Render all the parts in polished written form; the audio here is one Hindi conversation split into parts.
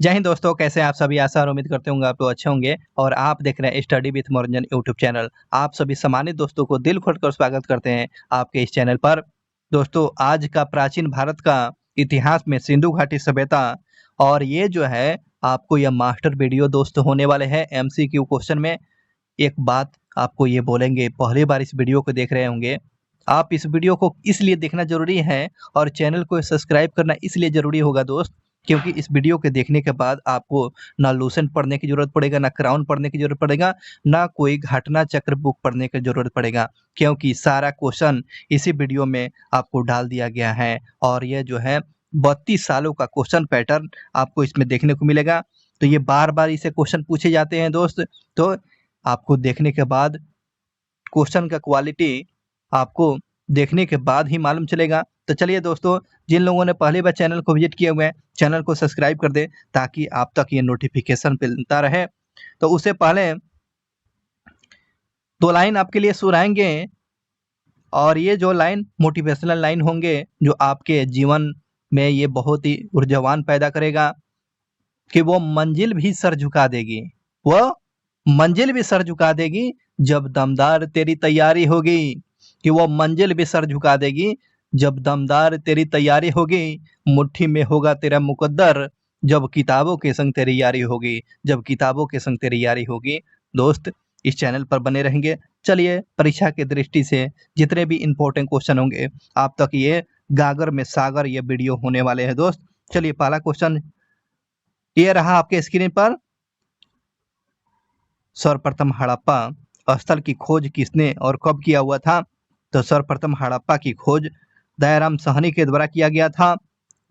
जय हिंद दोस्तों, कैसे हैं आप सभी? आशा और उम्मीद करते होंगे आप तो अच्छे होंगे और आप देख रहे हैं स्टडी विथ मनोरंजन यूट्यूब चैनल। आप सभी सम्मानित दोस्तों को दिल खोलकर स्वागत करते हैं आपके इस चैनल पर। दोस्तों, आज का प्राचीन भारत का इतिहास में सिंधु घाटी सभ्यता और ये जो है आपको यह मास्टर वीडियो दोस्त होने वाले हैं एमसीक्यू क्वेश्चन में। एक बात आपको ये बोलेंगे, पहली बार इस वीडियो को देख रहे होंगे, आप इस वीडियो को इसलिए देखना जरूरी है और चैनल को सब्सक्राइब करना इसलिए जरूरी होगा दोस्त, क्योंकि इस वीडियो के देखने के बाद आपको ना लूसेंट पढ़ने की जरूरत पड़ेगा, ना क्राउन पढ़ने की जरूरत पड़ेगा, ना कोई घटना चक्र बुक पढ़ने की जरूरत पड़ेगा, क्योंकि सारा क्वेश्चन इसी वीडियो में आपको डाल दिया गया है। और ये जो है 32 सालों का क्वेश्चन पैटर्न आपको इसमें देखने को मिलेगा। तो ये बार बार इसे क्वेश्चन पूछे जाते हैं दोस्त, तो आपको देखने के बाद क्वेश्चन का क्वालिटी आपको देखने के बाद ही मालूम चलेगा। तो चलिए दोस्तों, जिन लोगों ने पहली बार चैनल को विजिट किए हुए हैं, चैनल को सब्सक्राइब कर दें ताकि आप तक ये नोटिफिकेशन मिलता रहे। तो उससे पहले दो लाइन आपके लिए सुनाएंगे और ये जो लाइन मोटिवेशनल लाइन होंगे जो आपके जीवन में ये बहुत ही ऊर्जावान पैदा करेगा कि वो मंजिल भी सर झुका देगी, वो मंजिल भी सर झुका देगी जब दमदार तेरी तैयारी होगी, कि वो मंजिल भी सर झुका देगी जब दमदार तेरी तैयारी होगी। मुट्ठी में होगा तेरा मुकद्दर जब किताबों के संग तेरी यारी होगी, जब किताबों के संग तेरी यारी होगी। दोस्त, इस चैनल पर बने रहेंगे। चलिए, परीक्षा की दृष्टि से जितने भी इंपॉर्टेंट क्वेश्चन होंगे आप तक ये गागर में सागर ये वीडियो होने वाले हैं दोस्त। चलिए, पहला क्वेश्चन ये रहा आपके स्क्रीन पर। सर्वप्रथम हड़प्पा स्थल की खोज किसने और कब किया हुआ था? तो सर्वप्रथम हड़प्पा की खोज दयाराम साहनी के द्वारा किया गया था।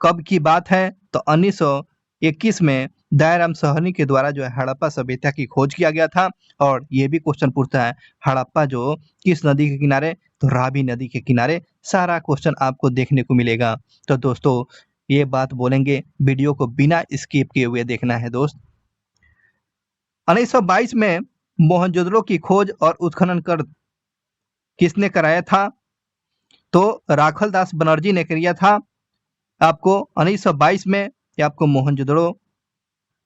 कब की बात है? तो 1921 में दयाराम साहनी के द्वारा जो है हड़प्पा सभ्यता की खोज किया गया था। और ये भी क्वेश्चन पूछता है हड़प्पा जो किस नदी के किनारे? तो रावी नदी के किनारे। सारा क्वेश्चन आपको देखने को मिलेगा। तो दोस्तों, ये बात बोलेंगे, वीडियो को बिना स्किप किए हुए देखना है दोस्त। 1922 में मोहनजोदड़ो की खोज और उत्खनन कर किसने कराया था? तो राखल दास बनर्जी ने किया था। आपको 1922 में आपको मोहनजोदड़ो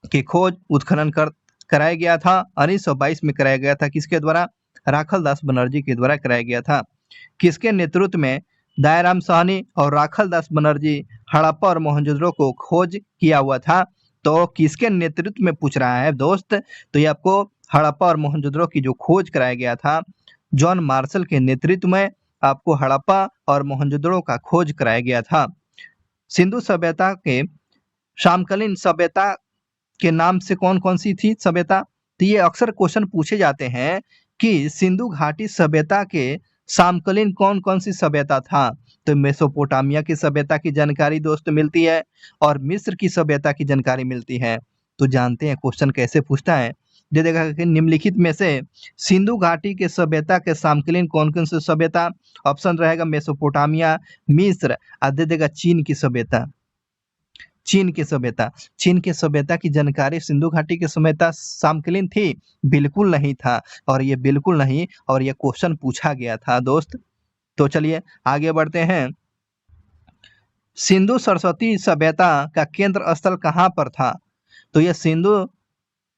की खोज उत्खनन कराया गया था। 1922 में कराया गया था किसके द्वारा? राखल दास बनर्जी के द्वारा कराया गया था। किसके नेतृत्व में दयाराम साहनी और राखल दास बनर्जी हड़प्पा और मोहनजोदड़ो को खोज किया हुआ था? तो किसके नेतृत्व में पूछ रहा है दोस्त? तो ये आपको हड़प्पा और मोहनजोदड़ो की जो खोज कराया गया था, जॉन मार्शल के नेतृत्व में आपको हड़प्पा और मोहनजोदड़ो का खोज कराया गया था। सिंधु सभ्यता के समकालीन सभ्यता के नाम से कौन कौन सी थी सभ्यता? तो ये अक्सर क्वेश्चन पूछे जाते हैं कि सिंधु घाटी सभ्यता के समकालीन कौन कौन सी सभ्यता था? तो मेसोपोटामिया की सभ्यता की जानकारी दोस्त मिलती है और मिस्र की सभ्यता की जानकारी मिलती है। तो जानते हैं क्वेश्चन कैसे पूछता है। दे देगा कि निम्नलिखित में से सिंधु घाटी के सभ्यता के समकालीन कौन कौन सी सभ्यता? ऑप्शन रहेगा मेसोपोटामिया, मिस्र, और दे देगा चीन की सभ्यता। चीन की सभ्यता। चीन की सभ्यता की जानकारी सिंधु घाटी की सभ्यता समकालीन थी? बिल्कुल नहीं था। और ये बिल्कुल नहीं, और ये क्वेश्चन पूछा गया था दोस्त। तो चलिए आगे बढ़ते हैं। सिंधु सरस्वती सभ्यता का केंद्र स्थल कहाँ पर था? तो ये सिंधु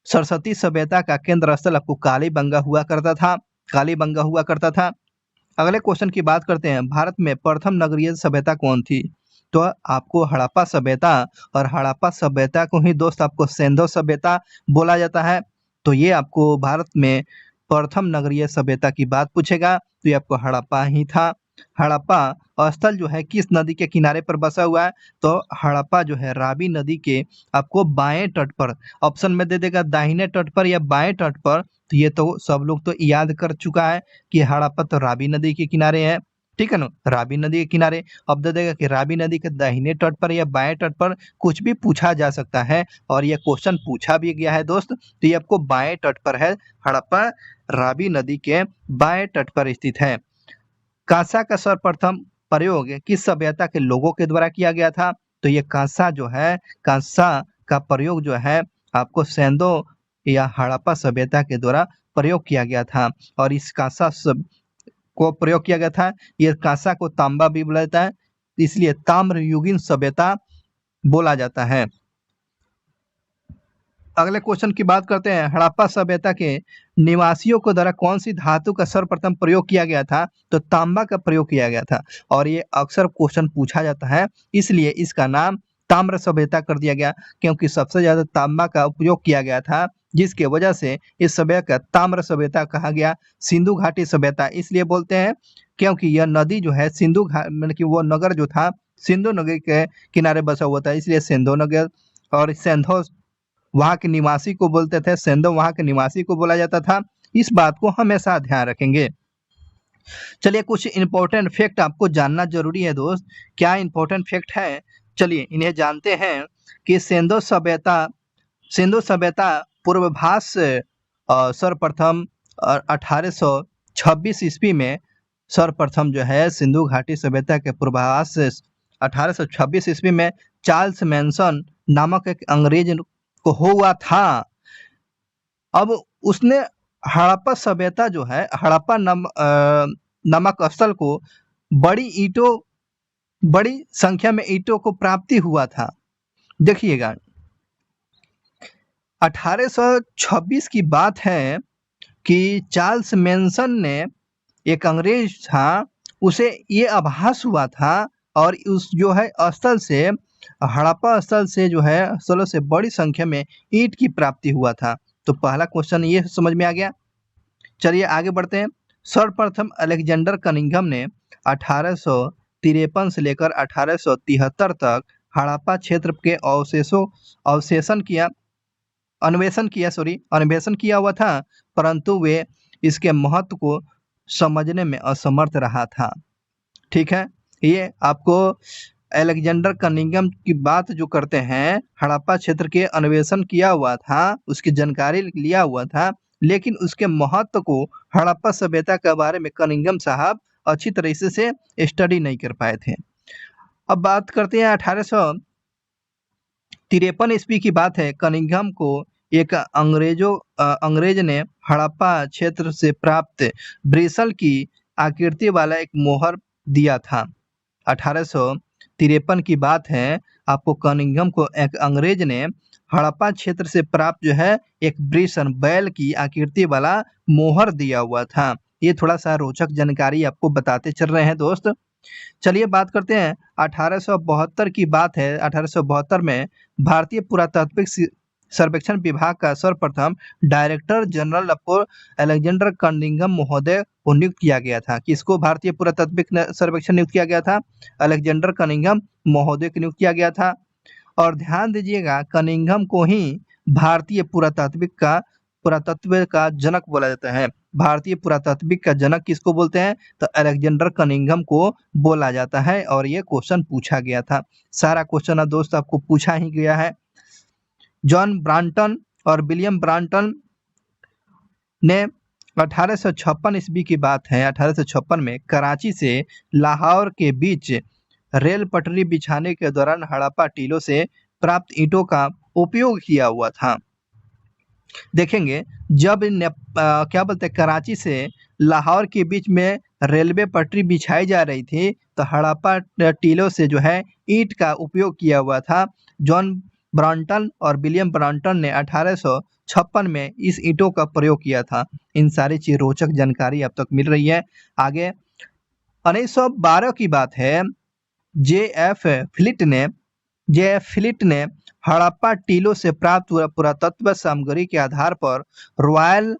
सरस्वती सभ्यता का केंद्र स्थल आपको कालीबंगा हुआ करता था। कालीबंगा हुआ करता था। अगले क्वेश्चन की बात करते हैं। भारत में प्रथम नगरीय सभ्यता कौन थी? तो आपको हड़प्पा सभ्यता, और हड़प्पा सभ्यता को ही दोस्त आपको सिंधु सभ्यता बोला जाता है। तो ये आपको भारत में प्रथम नगरीय सभ्यता की बात पूछेगा तो ये आपको हड़प्पा ही था। हड़प्पा स्थल जो है किस नदी के किनारे पर बसा हुआ है? तो हड़प्पा जो है रावी नदी के आपको बाएं तट पर। ऑप्शन में दे देगा दाहिने तट पर या बाएं तट पर। तो ये तो सब लोग तो याद कर चुका है कि हड़प्पा तो रावी नदी के किनारे है, ठीक है ना, रावी नदी के किनारे। अब दे देगा कि रावी नदी के दाहिने तट पर या बाएं तट पर, कुछ भी पूछा जा सकता है और ये क्वेश्चन पूछा भी गया है दोस्त। तो ये आपको बाएं तट पर है। हड़प्पा रावी नदी के बाएं तट पर स्थित है। कांसा का सर्वप्रथम प्रयोग किस सभ्यता के लोगों के द्वारा किया गया था? तो ये कांसा जो है, कांसा का प्रयोग जो है आपको सिंधु या हड़प्पा सभ्यता के द्वारा प्रयोग किया गया था। और इस कांसा को प्रयोग किया गया था। ये कांसा को तांबा भी बोला जाता है, इसलिए ताम्रयुगीन सभ्यता बोला जाता है। अगले क्वेश्चन की बात करते हैं। हड़प्पा सभ्यता के निवासियों को द्वारा कौन सी धातु का सर्वप्रथम प्रयोग किया गया था? तो तांबा का प्रयोग किया गया था और ये अक्सर क्वेश्चन पूछा जाता है, इसलिए इसका नाम ताम्र सभ्यता कर दिया गया, क्योंकि सबसे ज्यादा तांबा का उपयोग किया गया था, जिसके वजह से इस सभ्यता का ताम्र सभ्यता कहा गया। सिंधु घाटी सभ्यता इसलिए बोलते हैं क्योंकि यह नदी जो है सिंधु घाट मतलब कि वो नगर जो था सिंधु नदी के किनारे बसा हुआ था, इसलिए सिंधु नगर। और सेंधो वहाँ के निवासी को बोलते थे, सेंधो वहाँ के निवासी को बोला जाता था। इस बात को हमेशा ध्यान रखेंगे। चलिए कुछ इंपॉर्टेंट फैक्ट आपको जानना जरूरी है दोस्त। क्या इंपॉर्टेंट फैक्ट है? चलिए इन्हें जानते हैं कि सिंधु सभ्यता पूर्वभास सर्वप्रथम 1826 ईस्वी में सर्वप्रथम जो है सिंधु घाटी सभ्यता के पूर्वाभास 1826 ईस्वी में चार्ल्स मैनसन नामक एक अंग्रेज को हुआ था। अब उसने हड़प्पा सभ्यता जो है हड़प्पा नमक स्थल को बड़ी संख्या में ईंटों को प्राप्ति हुआ था। देखिएगा 1826 की बात है कि चार्ल्स मैनसन ने एक अंग्रेज था, उसे ये आभास हुआ था और उस जो है स्थल से हड़प्पा स्थल से जो है स्थलों से बड़ी संख्या में ईंट की प्राप्ति हुआ था। तो पहला क्वेश्चन ये समझ में आ गया। चलिए आगे बढ़ते हैं। सर्वप्रथम अलेक्जेंडर कनिंघम ने 1853 से लेकर 1873 तक हड़प्पा क्षेत्र के अन्वेषण किया हुआ था, परंतु वे इसके महत्व को समझने में असमर्थ रहा था। ठीक है, ये आपको अलेक्जेंडर कनिंघम की बात जो करते हैं, हड़प्पा क्षेत्र के अन्वेषण किया हुआ था, उसकी जानकारी लिया हुआ था, लेकिन उसके महत्व को हड़प्पा सभ्यता के बारे में कनिंघम साहब अच्छी तरीके से स्टडी नहीं कर पाए थे। अब बात करते हैं 1853 ईस्वी की बात है। कनिंघम को एक अंग्रेज ने हड़प्पा क्षेत्र से प्राप्त ब्रिसल की आकृति वाला एक मोहर दिया था। 1853 की बात है, आपको कनिंघम को एक अंग्रेज ने हड़प्पा क्षेत्र से प्राप्त जो है एक ब्रिसल बैल की आकृति वाला मोहर दिया हुआ था। ये थोड़ा सा रोचक जानकारी आपको बताते चल रहे हैं दोस्त। चलिए बात करते हैं 1872 की बात है। 1872 में भारतीय पुरातात्विक सर्वेक्षण विभाग का सर्वप्रथम डायरेक्टर जनरल अलेक्जेंडर कनिंघम महोदय को नियुक्त किया गया था। किसको भारतीय पुरातात्विक सर्वेक्षण नियुक्त किया गया था? अलेक्जेंडर कनिंघम महोदय को नियुक्त किया गया था। और ध्यान दीजिएगा, कनिंघम को ही भारतीय पुरातत्व का जनक बोला जाता है। भारतीय पुरातात्विक का जनक किसको बोलते हैं? तो अलेक्जेंडर कनिंघम को बोला जाता है और ये क्वेश्चन पूछा गया था। सारा क्वेश्चन दोस्त आपको पूछा ही गया है। जॉन ब्रांटन और विलियम ब्रांटन ने 1856 ईस्वी की बात है, 1856 में कराची से लाहौर के बीच रेल पटरी बिछाने के दौरान हड़प्पा टीलों से प्राप्त ईंटों का उपयोग किया हुआ था। देखेंगे जब क्या बोलते हैं, कराची से लाहौर के बीच में रेलवे पटरी बिछाई जा रही थी तो हड़प्पा टीलों से जो है ईंट का उपयोग किया हुआ था। जॉन ब्रांटन और विलियम ब्रांटन ने 1856 में इस ईंटों का प्रयोग किया था। इन सारी चीज रोचक जानकारी अब तक मिल रही है। आगे 1912 की बात है। जे.एफ. फिलिट ने हड़प्पा टीलों से प्राप्त पुरातत्व सामग्री के आधार पर रॉयल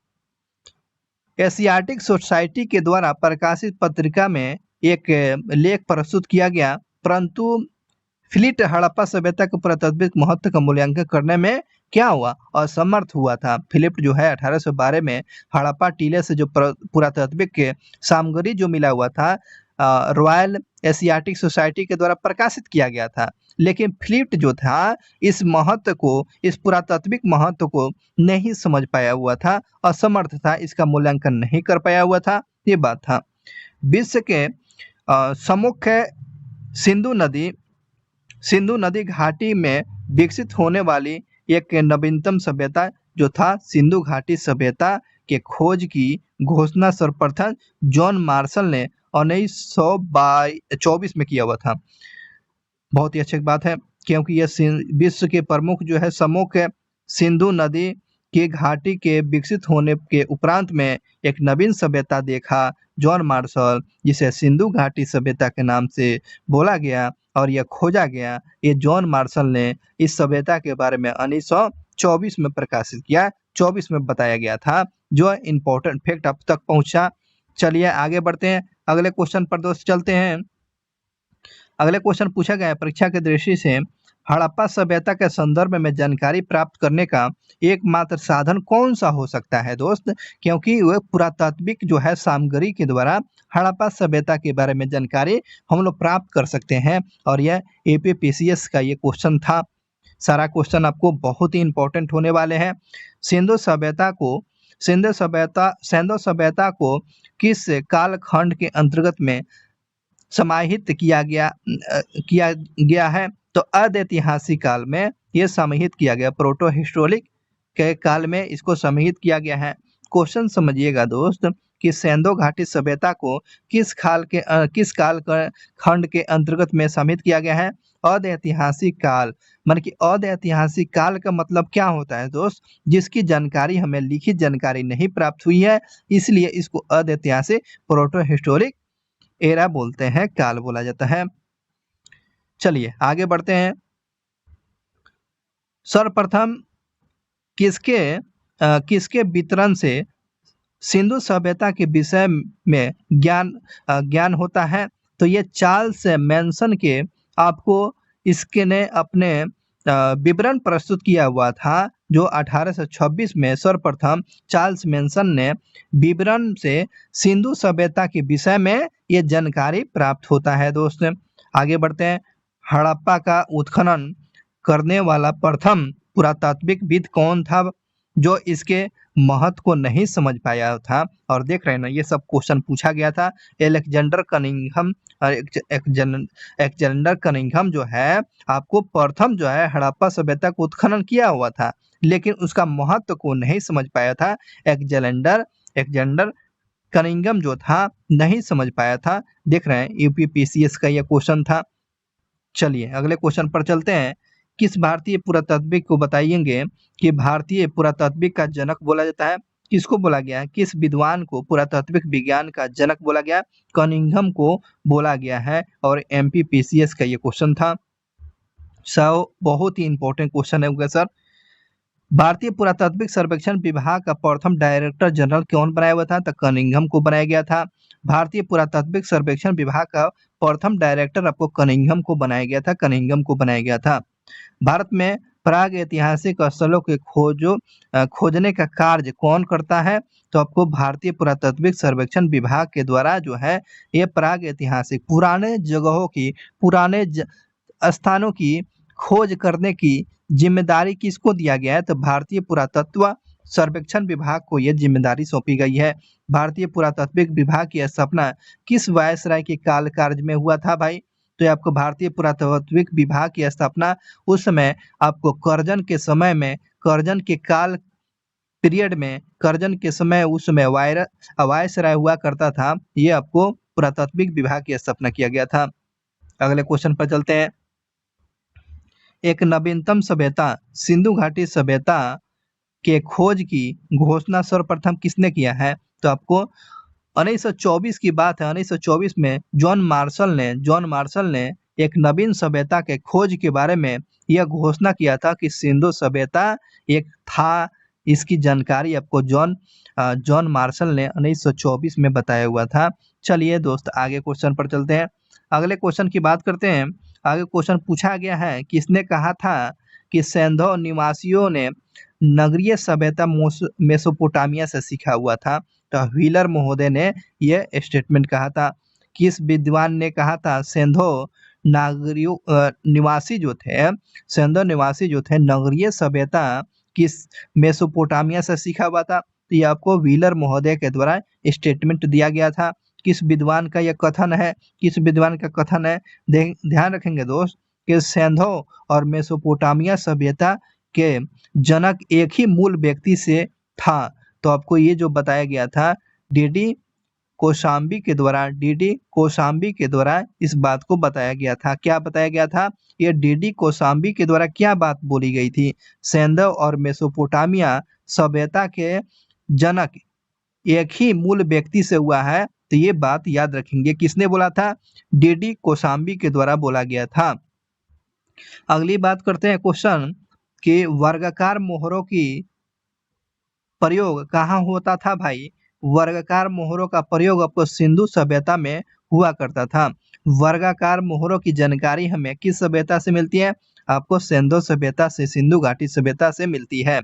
एशियाटिक सोसाइटी के द्वारा प्रकाशित पत्रिका में एक लेख प्रस्तुत किया गया, परंतु फिलिट हड़प्पा सभ्यता के पुरातात्विक महत्व का मूल्यांकन करने में क्या हुआ? असमर्थ हुआ था। फिलिप जो है 1812 में हड़प्पा टीले से जो पुरातात्विक सामग्री जो मिला हुआ था रॉयल एशियाटिक सोसाइटी के द्वारा प्रकाशित किया गया था, लेकिन फिलिप जो था इस पुरातात्विक महत्व को नहीं समझ पाया हुआ था, असमर्थ था, इसका मूल्यांकन नहीं कर पाया हुआ था। ये बात था। विश्व के सम्मुख सिंधु नदी घाटी में विकसित होने वाली एक नवीनतम सभ्यता जो था सिंधु घाटी सभ्यता के खोज की घोषणा सर्वप्रथम जॉन मार्शल ने 1924 में किया हुआ था। बहुत ही अच्छी बात है, क्योंकि यह विश्व के प्रमुख जो है सम्मुख सिंधु नदी की घाटी के विकसित होने के उपरांत में एक नवीन सभ्यता देखा जॉन मार्शल, जिसे सिंधु घाटी सभ्यता के नाम से बोला गया और यह खोजा गया। ये जॉन मार्शल ने इस सभ्यता के बारे में 1924 में प्रकाशित किया, 24 में बताया गया था। जो इम्पोर्टेंट फैक्ट अब तक पहुंचा। चलिए आगे बढ़ते हैं, अगले क्वेश्चन पर दोस्त चलते हैं। अगले क्वेश्चन पूछा गया है परीक्षा की दृष्टि से, हड़प्पा सभ्यता के संदर्भ में जानकारी प्राप्त करने का एकमात्र साधन कौन सा हो सकता है दोस्त? क्योंकि वह पुरातात्विक जो है सामग्री के द्वारा हड़प्पा सभ्यता के बारे में जानकारी हम लोग प्राप्त कर सकते हैं, और यह APPCS का ये क्वेश्चन था। सारा क्वेश्चन आपको बहुत ही इंपॉर्टेंट होने वाले हैं। सिंधु सभ्यता को किस कालखंड के अंतर्गत में समाहित किया गया है? तो अदैतिहासिक काल में ये समाहित किया गया, प्रोटो हिस्टोरिक के काल में इसको समाहित किया गया है। क्वेश्चन समझिएगा दोस्त कि सिंधु घाटी सभ्यता को किस काल खंड के अंतर्गत में समाहित किया गया है? अदैतिहासिक काल। मतलब कि अदैतिहासिक काल का मतलब क्या होता है दोस्त? जिसकी जानकारी हमें लिखित जानकारी नहीं प्राप्त हुई है, इसलिए इसको अदैतिहासिक प्रोटो हिस्टोरिक एरा बोलते हैं, काल बोला जाता है। चलिए आगे बढ़ते हैं। सर्वप्रथम किसके वितरण से सिंधु सभ्यता के विषय में ज्ञान होता है? तो ये चार्ल्स मैनसन के आपको इसके ने अपने विवरण प्रस्तुत किया हुआ था, जो 1826 में सर्वप्रथम चार्ल्स मैनसन ने विवरण से सिंधु सभ्यता के विषय में ये जानकारी प्राप्त होता है दोस्त। आगे बढ़ते हैं। हड़प्पा का उत्खनन करने वाला प्रथम पुरातात्विकविद कौन था जो इसके महत्व को नहीं समझ पाया था? और देख रहे हैं ना, ये सब क्वेश्चन पूछा गया था। एलेक्जेंडर कनिंघम जो है आपको प्रथम जो है हड़प्पा सभ्यता को उत्खनन किया हुआ था, लेकिन उसका महत्व को नहीं समझ पाया था। एलेक्जेंडर कनिंघम जो था नहीं समझ पाया था। देख रहे हैं UPPCS का यह क्वेश्चन था। चलिए अगले क्वेश्चन पर चलते हैं। किस भारतीय पुरातात्विक को बताइएंगे कि भारतीय पुरातात्विक का जनक बोला जाता है? किसको बोला गया है? किस विद्वान को पुरातात्विक विज्ञान का जनक बोला गया? कनिंघम को बोला गया है, और MPPCS का ये क्वेश्चन था। बहुत ही इंपॉर्टेंट क्वेश्चन है सर। भारतीय पुरातात्विक सर्वेक्षण विभाग का प्रथम डायरेक्टर जनरल कौन बनाया हुआ था? तो कनिंघम को बनाया गया था। भारतीय पुरातात्विक सर्वेक्षण विभाग का प्रथम डायरेक्टर आपको कनिंघम को बनाया गया था। भारत में प्राग ऐतिहासिक स्थलों के खोजने का कार्य कौन करता है? तो आपको भारतीय पुरातात्विक सर्वेक्षण विभाग के द्वारा जो है ये प्राग ऐतिहासिक पुराने जगहों की स्थानों की खोज करने की जिम्मेदारी किसको दिया गया है? तो भारतीय पुरातत्व सर्वेक्षण विभाग को यह जिम्मेदारी सौंपी गई है। भारतीय पुरातात्विक विभाग की स्थापना किस वायसराय के काल में हुआ था भाई? तो आपको भारतीय पुरातात्विक विभाग की स्थापना उस समय आपको करजन के समय में, करजन के काल पीरियड में, करजन के समय उस समय वायसराय हुआ करता था। ये आपको पुरातात्विक विभाग की स्थापना किया गया था। अगले क्वेश्चन पर चलते हैं। एक नवीनतम सभ्यता सिंधु घाटी सभ्यता के खोज की घोषणा सर्वप्रथम किसने किया है? तो आपको 1924 की बात है। 1924 में जॉन मार्शल ने एक नवीन सभ्यता के खोज के बारे में यह घोषणा किया था कि सिंधु सभ्यता एक था। इसकी जानकारी आपको जॉन मार्शल ने 1924 में बताया हुआ था। चलिए दोस्त आगे क्वेश्चन पर चलते हैं। अगले क्वेश्चन की बात करते हैं। आगे क्वेश्चन पूछा गया है, किसने कहा था कि सिंधु निवासियों ने नगरीय सभ्यता मेसोपोटामिया से सीखा हुआ था? तो व्हीलर महोदय ने यह स्टेटमेंट कहा था। किस विद्वान ने कहा था सिंधु निवासी जो थे नगरीय सभ्यता किस मेसोपोटामिया से सीखा हुआ था? तो ये आपको व्हीलर महोदय के द्वारा स्टेटमेंट दिया गया था। किस विद्वान का यह कथन है? ध्यान रखेंगे दोस्त कि सिंधु और मेसोपोटामिया सभ्यता के जनक एक ही मूल व्यक्ति से था। तो आपको ये जो बताया गया था, DD कोशाम्बी के द्वारा इस बात को बताया गया था। क्या बताया गया था? ये डीडी कोशाम्बी के द्वारा क्या बात बोली गई थी? सैंधव और मेसोपोटामिया सभ्यता के जनक एक ही मूल व्यक्ति से हुआ है, तो ये बात याद रखेंगे। किसने बोला था? डीडी कोशाम्बी के द्वारा बोला गया था। अगली बात करते हैं क्वेश्चन कि वर्गाकार मोहरों की प्रयोग कहाँ होता था भाई? वर्गाकार मोहरों का प्रयोग आपको सिंधु सभ्यता में हुआ करता था। वर्गाकार मोहरों की जानकारी हमें किस सभ्यता से मिलती है? आपको सिंधु सभ्यता से, सिंधु घाटी सभ्यता से मिलती है।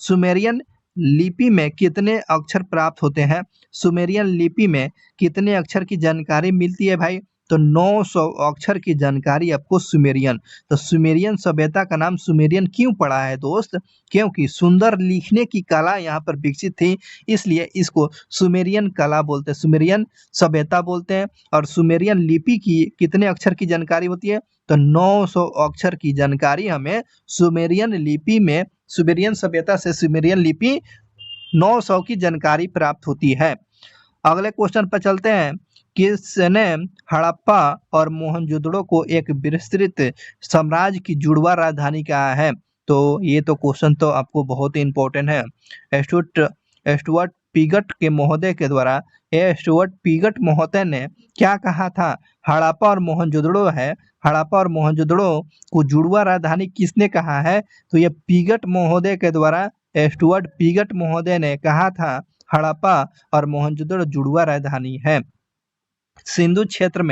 सुमेरियन लिपि में कितने अक्षर प्राप्त होते हैं? सुमेरियन लिपि में कितने अक्षर की जानकारी मिलती है भाई? तो 900 अक्षर की जानकारी आपको सुमेरियन। तो सुमेरियन सभ्यता का नाम सुमेरियन क्यों पड़ा है दोस्त? क्योंकि सुंदर लिखने की कला यहाँ पर विकसित थी, इसलिए इसको सुमेरियन कला बोलते हैं, सुमेरियन सभ्यता बोलते हैं। और सुमेरियन लिपि की कितने अक्षर की जानकारी होती है? तो 900 अक्षर की जानकारी हमें सुमेरियन लिपि में, सुमेरियन सभ्यता से सुमेरियन लिपि 900 की जानकारी प्राप्त होती है। अगले क्वेश्चन पर चलते हैं। किसने हड़प्पा और मोहनजोदड़ो को एक विस्तृत साम्राज्य की जुड़वा राजधानी कहा है? तो ये तो क्वेश्चन तो आपको बहुत ही इंपॉर्टेंट है। स्टुअर्ट पिगट के महोदय के द्वारा, स्टुअर्ट पिगट महोदय ने क्या कहा था? हड़प्पा और मोहनजोदड़ो है, हड़प्पा और मोहनजोदड़ो को जुड़वा राजधानी किसने कहा है? तो ये पिगट महोदय के द्वारा, स्टुअर्ट पिगट महोदय ने कहा था हड़प्पा और मोहनजोदड़ो जुड़वा राजधानी है। सिंधु क्षेत्र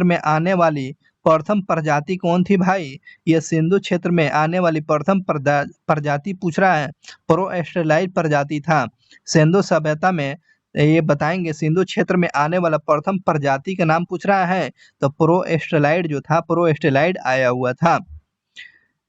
में आने वाली प्रथम प्रजाति कौन थी भाई? ये सिंधु क्षेत्र में आने वाली प्रथम प्रजाति पूछ रहा है, प्रोएस्टेलाइड प्रजाति था। सिंधु सभ्यता में ये बताएंगे, सिंधु क्षेत्र में आने वाला प्रथम प्रजाति का नाम पूछ रहा है, तो प्रोएस्टेलाइड जो था, प्रोएस्टेलाइड आया हुआ था।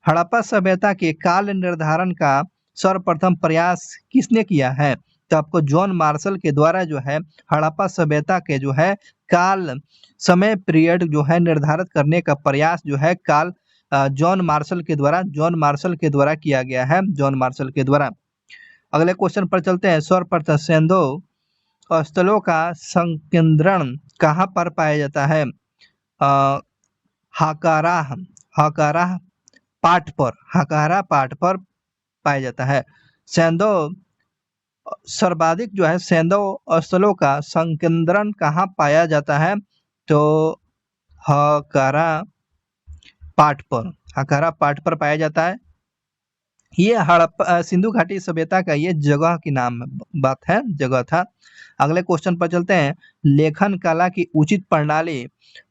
हड़प्पा सभ्यता के काल निर्धारण का सर्वप्रथम प्रयास किसने किया है? तो आपको जॉन मार्शल के द्वारा जो है हड़प्पा सभ्यता के जो है काल, समय पीरियड जो है निर्धारित करने का प्रयास जो है काल जॉन मार्शल के द्वारा किया गया है, जॉन मार्शल के द्वारा। अगले क्वेश्चन पर चलते हैं। सर्वप्रथम सिंधु स्थलों का संकेंद्रण कहाँ पर पाया जाता है? हकारा पाठ पर पाया जाता है। सिंधु सर्वाधिक जो है सिंधु स्थलों का संकेंद्रण कहाँ पाया जाता है? तो हकारा पाठ पर पाया जाता है। ये हड़प्पा सिंधु घाटी सभ्यता का ये जगह की नाम बात है, जगह था। अगले क्वेश्चन पर चलते हैं। लेखन कला की उचित प्रणाली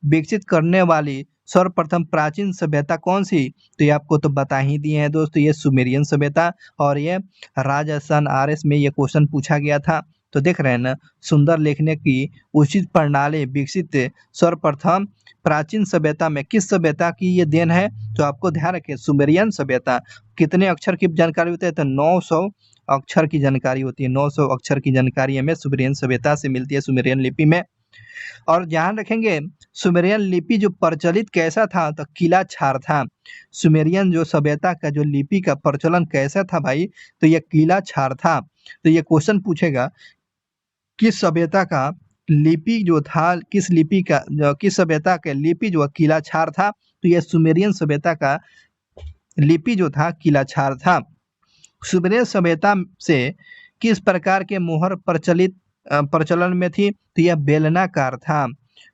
विकसित करने वाली सर्वप्रथम प्राचीन सभ्यता कौन सी? तो ये आपको तो बता ही दिए हैं दोस्तों, ये सुमेरियन सभ्यता। और ये राजस्थान RS में ये क्वेश्चन पूछा गया था। तो देख रहे हैं ना, सुंदर लिखने की उचित प्रणाली विकसित सर्वप्रथम प्राचीन सभ्यता में किस सभ्यता की ये देन है? तो आपको ध्यान रखें, सुमेरियन सभ्यता। कितने अक्षर की जानकारी होती है? तो 900 अक्षर की जानकारी होती है। 900 अक्षर की जानकारी हमें सुमेरियन सभ्यता से मिलती है, सुमेरियन लिपि में। और ध्यान रखेंगे, सुमेरियन लिपि जो प्रचलित कैसा था? तो किलाछार था। सुमेरियन जो सभ्यता का जो लिपि का प्रचलन कैसा था भाई? तो ये किलाछार था। तो ये क्वेश्चन पूछेगा किस सभ्यता का लिपि जो था, किस सभ्यता का लिपि जो किलाछार था? तो यह सुमेरियन सभ्यता का लिपि जो था किलाछार था। सुमेरियन सभ्यता से किस प्रकार के मोहर प्रचलन में थी? तो यह बेलनाकार था,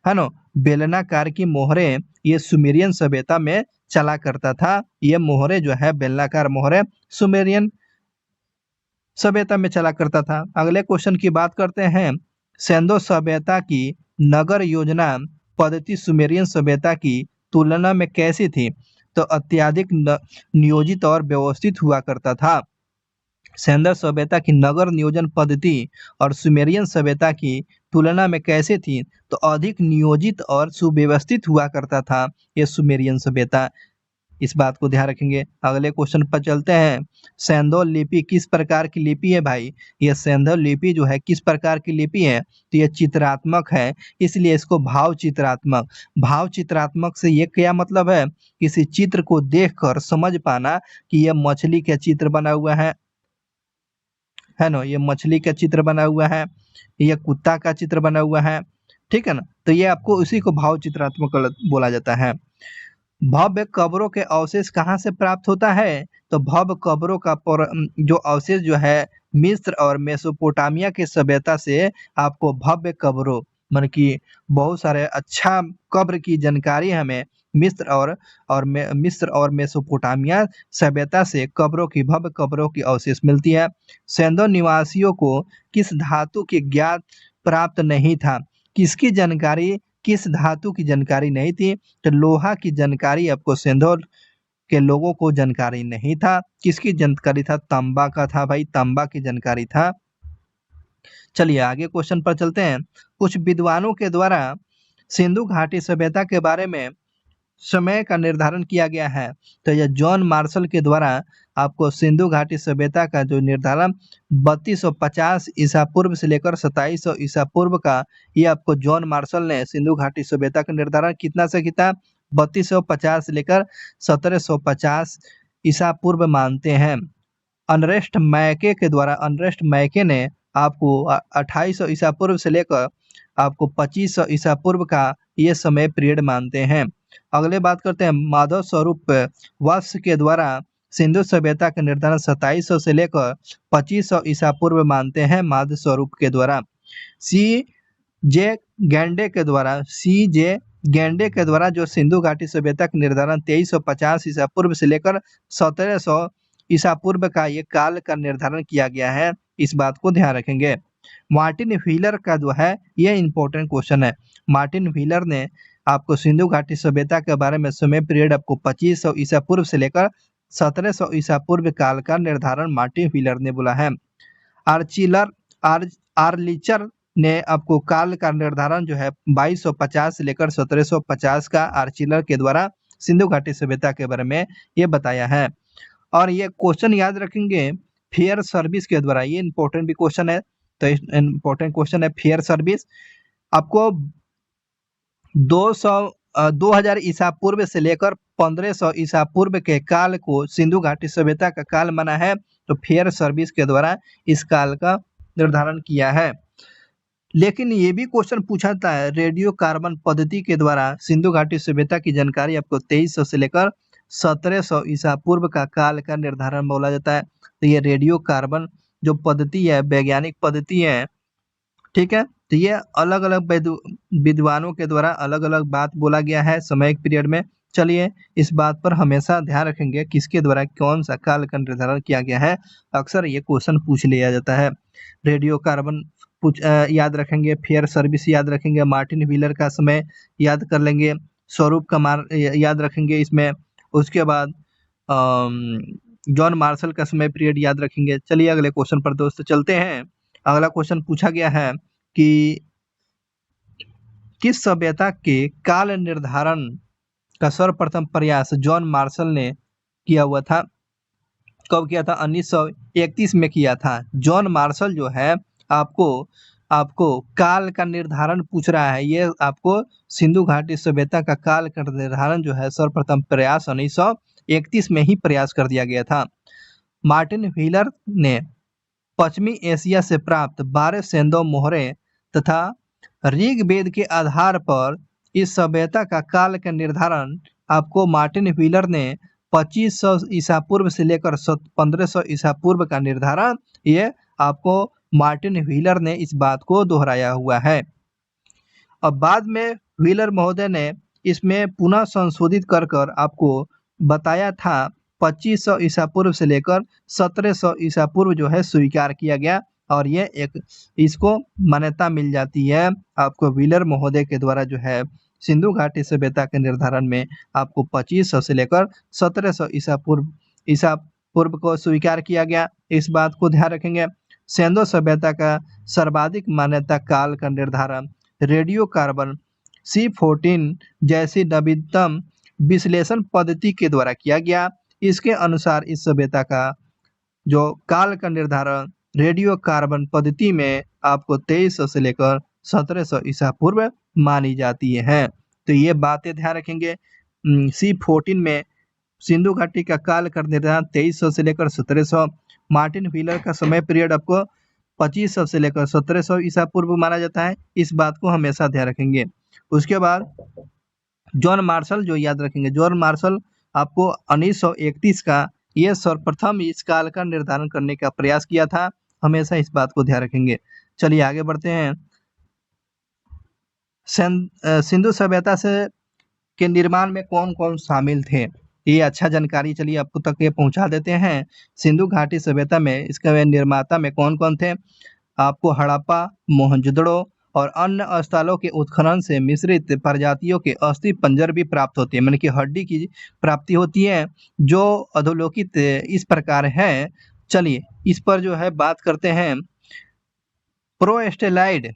है ना। बेलनाकार की मोहरें ये सुमेरियन सभ्यता में चला करता था। ये मोहरें जो है बेलनाकार मोहरें सुमेरियन सभ्यता में चला करता था। अगले क्वेश्चन की बात करते हैं। सिंधु सभ्यता की नगर योजना पद्धति सुमेरियन सभ्यता की तुलना में कैसी थी? तो अत्यधिक नियोजित और व्यवस्थित हुआ करता था। सिंधु सभ्यता की नगर नियोजन पद्धति और सुमेरियन सभ्यता की तुलना में कैसे थी? तो अधिक नियोजित और सुव्यवस्थित हुआ करता था ये सुमेरियन सभ्यता। इस बात को ध्यान रखेंगे। अगले क्वेश्चन पर चलते हैं। सिंधु लिपि किस प्रकार की लिपि है भाई? ये सिंधु लिपि जो है किस प्रकार की लिपि है? तो ये चित्रात्मक है, इसलिए इसको भाव चित्रात्मक से ये क्या मतलब है? किसी चित्र को देखकर समझ पाना कि यह मछली का चित्र बना हुआ है ना, ये मछली का चित्र बना हुआ है। ये कुत्ता का चित्र बना हुआ है, ठीक है ना। तो ये आपको उसी को भाव चित्रात्मक बोला जाता है। भव्य कब्रों के अवशेष कहाँ से प्राप्त होता है? तो भव्य कब्रों का जो अवशेष जो है मिस्र और मेसोपोटामिया की सभ्यता से आपको भव्य कब्रों मतलब कि बहुत सारे अच्छा कब्र की जानकारी हमें मिस्र और मेसोपोटामिया सभ्यता से भव्य कब्रों की अवशेष मिलती है। सेंधो निवासियों को किस धातु की ज्ञात प्राप्त नहीं था? किस धातु की जानकारी नहीं थी? तो लोहा की जानकारी आपको सेंधोल के लोगों को जानकारी नहीं था। किसकी जानकारी था? तांबा का था भाई, तांबा की जानकारी था। चलिए आगे क्वेश्चन पर चलते हैं। कुछ विद्वानों के द्वारा सिंधु घाटी सभ्यता के बारे में समय का निर्धारण किया गया है। तो यह जॉन मार्शल के द्वारा आपको सिंधु घाटी सभ्यता का जो निर्धारण 3250 ईसा पूर्व से लेकर 2700 ईसा पूर्व का, ये आपको जॉन मार्शल ने सिंधु घाटी सभ्यता का निर्धारण कितना से किया? 3250 से लेकर 1750 ईसा पूर्व मानते हैं। अनरेस्ट मैके ने आपको 2800 ईसा पूर्व से लेकर आपको 2500 ईसा पूर्व का ये समय पीरियड मानते हैं। अगले बात करते हैं माधव स्वरूप वत्स के द्वारा सिंधु सभ्यता का निर्धारण 2700 से लेकर 2500 ईसा पूर्व मानते हैं माधव स्वरूप के द्वारा। सी जे गेंडे के द्वारा जो सिंधु घाटी सभ्यता का निर्धारण 2350 ईसा पूर्व से लेकर 1700 ईसा पूर्व का ये काल का निर्धारण किया गया है, इस बात को ध्यान रखेंगे। मार्टिन व्हीलर का जो है ये इंपॉर्टेंट क्वेश्चन है। मार्टिन व्हीलर ने आपको सिंधु घाटी सभ्यता के बारे में समय पीरियड आपको 2500 ईसा पूर्व से लेकर 1700 ईसा पूर्व काल का निर्धारण मार्टिन व्हीलर ने बोला है। आर्लिचर ने आपको काल का निर्धारण जो है 2250 से लेकर 1750 का आर्चिलर के द्वारा सिंधु घाटी सभ्यता के बारे में ये बताया है। और ये क्वेश्चन याद रखेंगे फेयर सर्विस के द्वारा, ये इंपॉर्टेंट भी क्वेश्चन है। तो इंपॉर्टेंट क्वेश्चन है फेयर सर्विस आपको 2000 ईसा पूर्व से लेकर 1500 ईसा पूर्व के काल को सिंधु घाटी सभ्यता का काल माना है। तो फेयर सर्विस के द्वारा इस काल का निर्धारण किया है। लेकिन ये भी क्वेश्चन पूछा था रेडियो कार्बन पद्धति के द्वारा सिंधु घाटी सभ्यता की जानकारी आपको 2300 से लेकर 1700 ईसा पूर्व का काल का निर्धारण बोला जाता है। तो ये रेडियो कार्बन जो पद्धति है वैज्ञानिक पद्धति है, ठीक है। तो ये अलग अलग विद्वानों के द्वारा अलग अलग बात बोला गया है समय पीरियड में। चलिए इस बात पर हमेशा ध्यान रखेंगे किसके द्वारा कौन सा काल का निर्धारण किया गया है, अक्सर ये क्वेश्चन पूछ लिया जाता है। रेडियो कार्बन याद रखेंगे, फेयर सर्विस याद रखेंगे, मार्टिन व्हीलर का समय याद कर लेंगे, स्वरूप का याद रखेंगे इसमें, उसके बाद जॉन मार्शल का समय पीरियड याद रखेंगे। चलिए अगले क्वेश्चन पर दोस्तों चलते हैं। अगला क्वेश्चन पूछा गया है कि किस सभ्यता के काल निर्धारण का सर्वप्रथम प्रयास जॉन मार्शल ने किया हुआ था? कब किया था? 1931 में किया था। जॉन मार्शल जो है आपको काल का निर्धारण पूछ रहा है। ये आपको सिंधु घाटी सभ्यता का काल का निर्धारण जो है सर्वप्रथम प्रयास 1931 में ही प्रयास कर दिया गया था। मार्टिन व्हीलर ने पश्चिमी एशिया से प्राप्त 12 सेंधो मोहरें तथा ऋग्वेद के आधार पर इस सभ्यता का काल का निर्धारण आपको मार्टिन व्हीलर ने 2500 ईसा पूर्व से लेकर 1500 ईसा पूर्व का निर्धारण ये आपको मार्टिन व्हीलर ने इस बात को दोहराया हुआ है। अब बाद में व्हीलर महोदय ने इसमें पुनः संशोधित कर आपको बताया था 2500 ईसा पूर्व से लेकर 1700 ईसा पूर्व जो है स्वीकार किया गया और ये एक इसको मान्यता मिल जाती है आपको व्हीलर महोदय के द्वारा जो है सिंधु घाटी सभ्यता के निर्धारण में आपको 2500 से लेकर 1700 ईसा पूर्व को स्वीकार किया गया। इस बात को ध्यान रखेंगे। सिंधु सभ्यता का सर्वाधिक मान्यता काल का निर्धारण रेडियो कार्बन C14 जैसी नवीनतम विश्लेषण पद्धति के द्वारा किया गया। इसके अनुसार इस सभ्यता का जो काल का निर्धारण रेडियो कार्बन पद्धति में आपको 2300 से लेकर 1700 ईसा पूर्व मानी जाती है। तो ये बातें ध्यान रखेंगे। C14 में सिंधु घाटी का काल का निर्धारण 2300 से लेकर 1700। मार्टिन व्हीलर का समय पीरियड आपको 2500 से लेकर 1700 ईसा पूर्व माना जाता है। इस बात को हमेशा ध्यान रखेंगे। उसके बाद जॉन मार्शल जो याद रखेंगे, जॉन मार्शल आपको 1931 का ये सर्वप्रथम इस काल का निर्धारण करने का प्रयास किया था। हमेशा इस बात को ध्यान रखेंगे। चलिए आगे बढ़ते हैं। सिंधु सभ्यता से के निर्माण में कौन कौन शामिल थे, ये अच्छा जानकारी चलिए आपको तक ये पहुंचा देते हैं। सिंधु घाटी सभ्यता में इसके निर्माता में कौन कौन थे, आपको हड़प्पा, मोहनजोदड़ो और अन्य स्थलों के उत्खनन से मिश्रित प्रजातियों के अस्थि पंजर भी प्राप्त होते हैं, यानी कि हड्डी की प्राप्ति होती है, जो अधोलोकित इस प्रकार है। चलिए इस पर जो है बात करते हैं। प्रोस्टेलाइड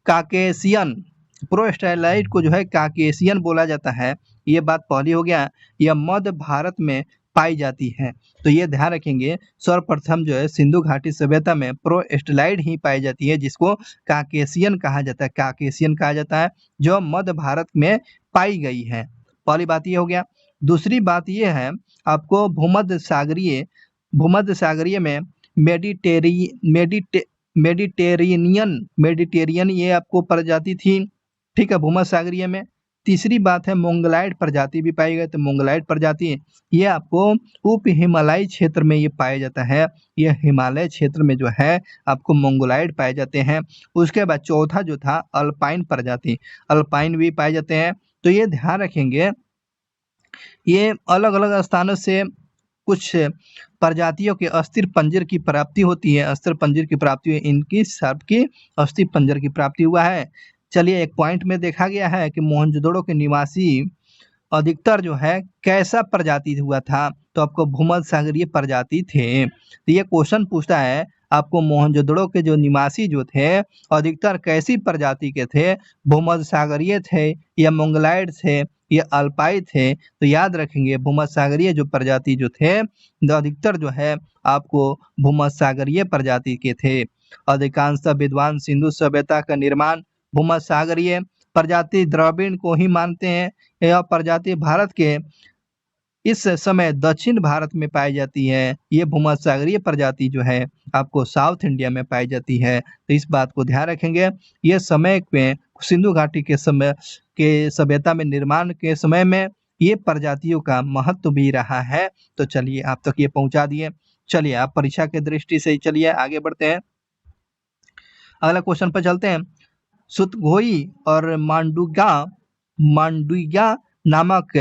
काकेशियन, प्रोस्टेलाइड को जो है काकेशियन बोला जाता है। ये बात पहली हो गया। यह मध्य भारत में पाई जाती है, तो ये ध्यान रखेंगे। सर्वप्रथम जो है सिंधु घाटी सभ्यता में प्रोस्टेलाइड ही पाई जाती है, जिसको काकेशियन कहा जाता है। काकेशियन कहा जाता है, जो मध्य भारत में पाई गई है। पहली बात ये हो गया। दूसरी बात ये है, आपको भूमध्य सागरीय में मेडिटेरियन ये आपको प्रजाति थी, ठीक है, भूमध्य सागरीय में। तीसरी बात है मोंगलाइड प्रजाति भी पाई गई, तो मोंगलाइड प्रजाति ये आपको उप हिमालयी क्षेत्र में ये पाया जाता है। ये हिमालय क्षेत्र में जो है आपको मोंगलाइड पाए जाते हैं। उसके बाद चौथा जो था अल्पाइन प्रजाति, अल्पाइन भी पाए जाते हैं। तो ये ध्यान रखेंगे, ये अलग अलग स्थानों से कुछ प्रजातियों के अस्थिर पंजर की प्राप्ति होती है। अस्थिर पंजर की प्राप्ति इनकी सबकी अस्थिर पंजर की प्राप्ति हुआ है। चलिए एक पॉइंट में देखा गया है कि मोहनजोदड़ो के निवासी अधिकतर जो है कैसा प्रजाति हुआ था, तो आपको भूमध्य सागरीय प्रजाति थे। तो ये क्वेश्चन पूछता है आपको मोहनजोदड़ो के जो निवासी जो थे अधिकतर कैसी प्रजाति के थे, भूमध्य सागरीय थे या मोंगलाइड थे या अल्पाई थे। तो याद रखेंगे भूमध्य सागरीय जो प्रजाति जो थे अधिकतर जो है आपको भूमध्य सागरीय प्रजाति के थे। अधिकांश विद्वान सिंधु सभ्यता का निर्माण भूमध्य सागरीय प्रजाति द्रविड़ को ही मानते हैं। यह प्रजाति भारत के इस समय दक्षिण भारत में पाई जाती है। ये भूमध्य सागरीय प्रजाति जो है आपको साउथ इंडिया में पाई जाती है। तो इस बात को ध्यान रखेंगे। ये समय में सिंधु घाटी के समय के सभ्यता में निर्माण के समय में ये प्रजातियों का महत्व भी रहा है। तो चलिए आप तक ये पहुंचा दिए। चलिए आप परीक्षा के दृष्टि से चलिए आगे बढ़ते हैं। अगला क्वेश्चन पर चलते हैं। सुतगोई और मांडुगा नामक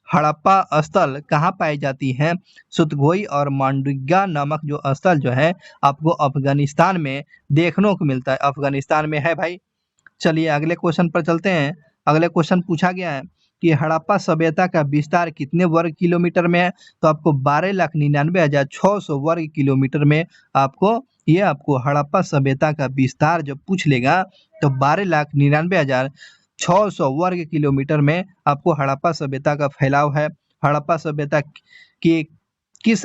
हड़प्पा स्थल कहाँ पाई जाती हैं। सुतगोई और मांडुगा नामक जो स्थल जो है आपको अफगानिस्तान में देखने को मिलता है। अफगानिस्तान में है भाई। चलिए अगले क्वेश्चन पर चलते हैं। अगले क्वेश्चन पूछा गया है कि हड़प्पा सभ्यता का विस्तार कितने वर्ग किलोमीटर में है, तो आपको 12,99,600 वर्ग किलोमीटर में आपको हड़प्पा सभ्यता का विस्तार जब पूछ लेगा तो 12,99,600 वर्ग किलोमीटर में आपको हड़प्पा सभ्यता का फैलाव है। हड़प्पा सभ्यता की किस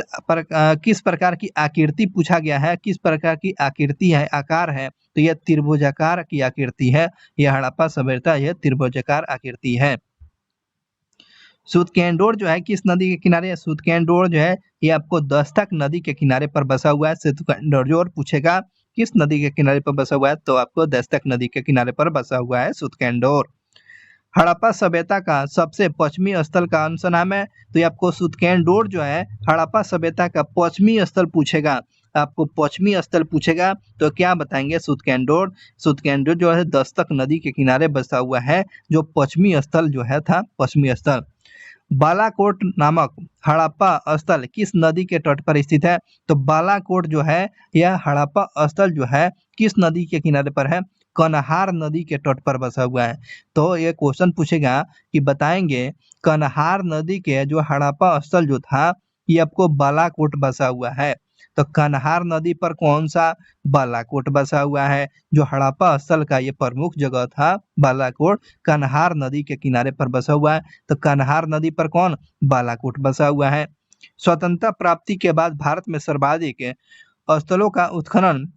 प्रकार की आकृति पूछा गया है, किस प्रकार की आकृति है, आकार है, तो यह त्रिभुजाकार की आकृति है। यह हड़प्पा सभ्यता यह त्रिभुजाकार आकृति है। सूतकेंडोर जो है किस नदी के किनारे है। सूतकेंडोर जो है ये आपको दस्तक नदी के किनारे पर बसा हुआ है। सूतकेंडोर जो पूछेगा किस नदी के किनारे पर बसा हुआ है, तो आपको दस्तक नदी के किनारे पर बसा हुआ है सूतकेंडोर। हड़प्पा सभ्यता का सबसे पश्चिमी स्थल का आंसर नाम है, तो ये आपको सूतकेंडोर जो है हड़प्पा सभ्यता का पश्चिमी स्थल पूछेगा। आपको पश्चिमी स्थल पूछेगा तो क्या बताएंगे, सूतकेंडोर। सूतकेंडोर जो है दस्तक नदी के किनारे बसा हुआ है, जो पश्चिमी स्थल जो है था पश्चिमी स्थल। बालाकोट नामक हड़प्पा स्थल किस नदी के तट पर स्थित है, तो बालाकोट जो है यह हड़प्पा स्थल जो है किस नदी के किनारे पर है, कन्हार नदी के तट पर बसा हुआ है। तो ये क्वेश्चन पूछेगा कि बताएंगे कन्हार नदी के जो हड़प्पा स्थल जो था ये आपको बालाकोट बसा हुआ है। तो कन्हार नदी पर कौन सा, बालाकोट बसा हुआ है। जो हड़प्पा स्थल का ये प्रमुख जगह था बालाकोट, कन्हार नदी के किनारे पर बसा हुआ है। तो कन्हार नदी पर कौन, बालाकोट बसा हुआ है। स्वतंत्रता प्राप्ति के बाद भारत में सर्वाधिक स्थलों का उत्खनन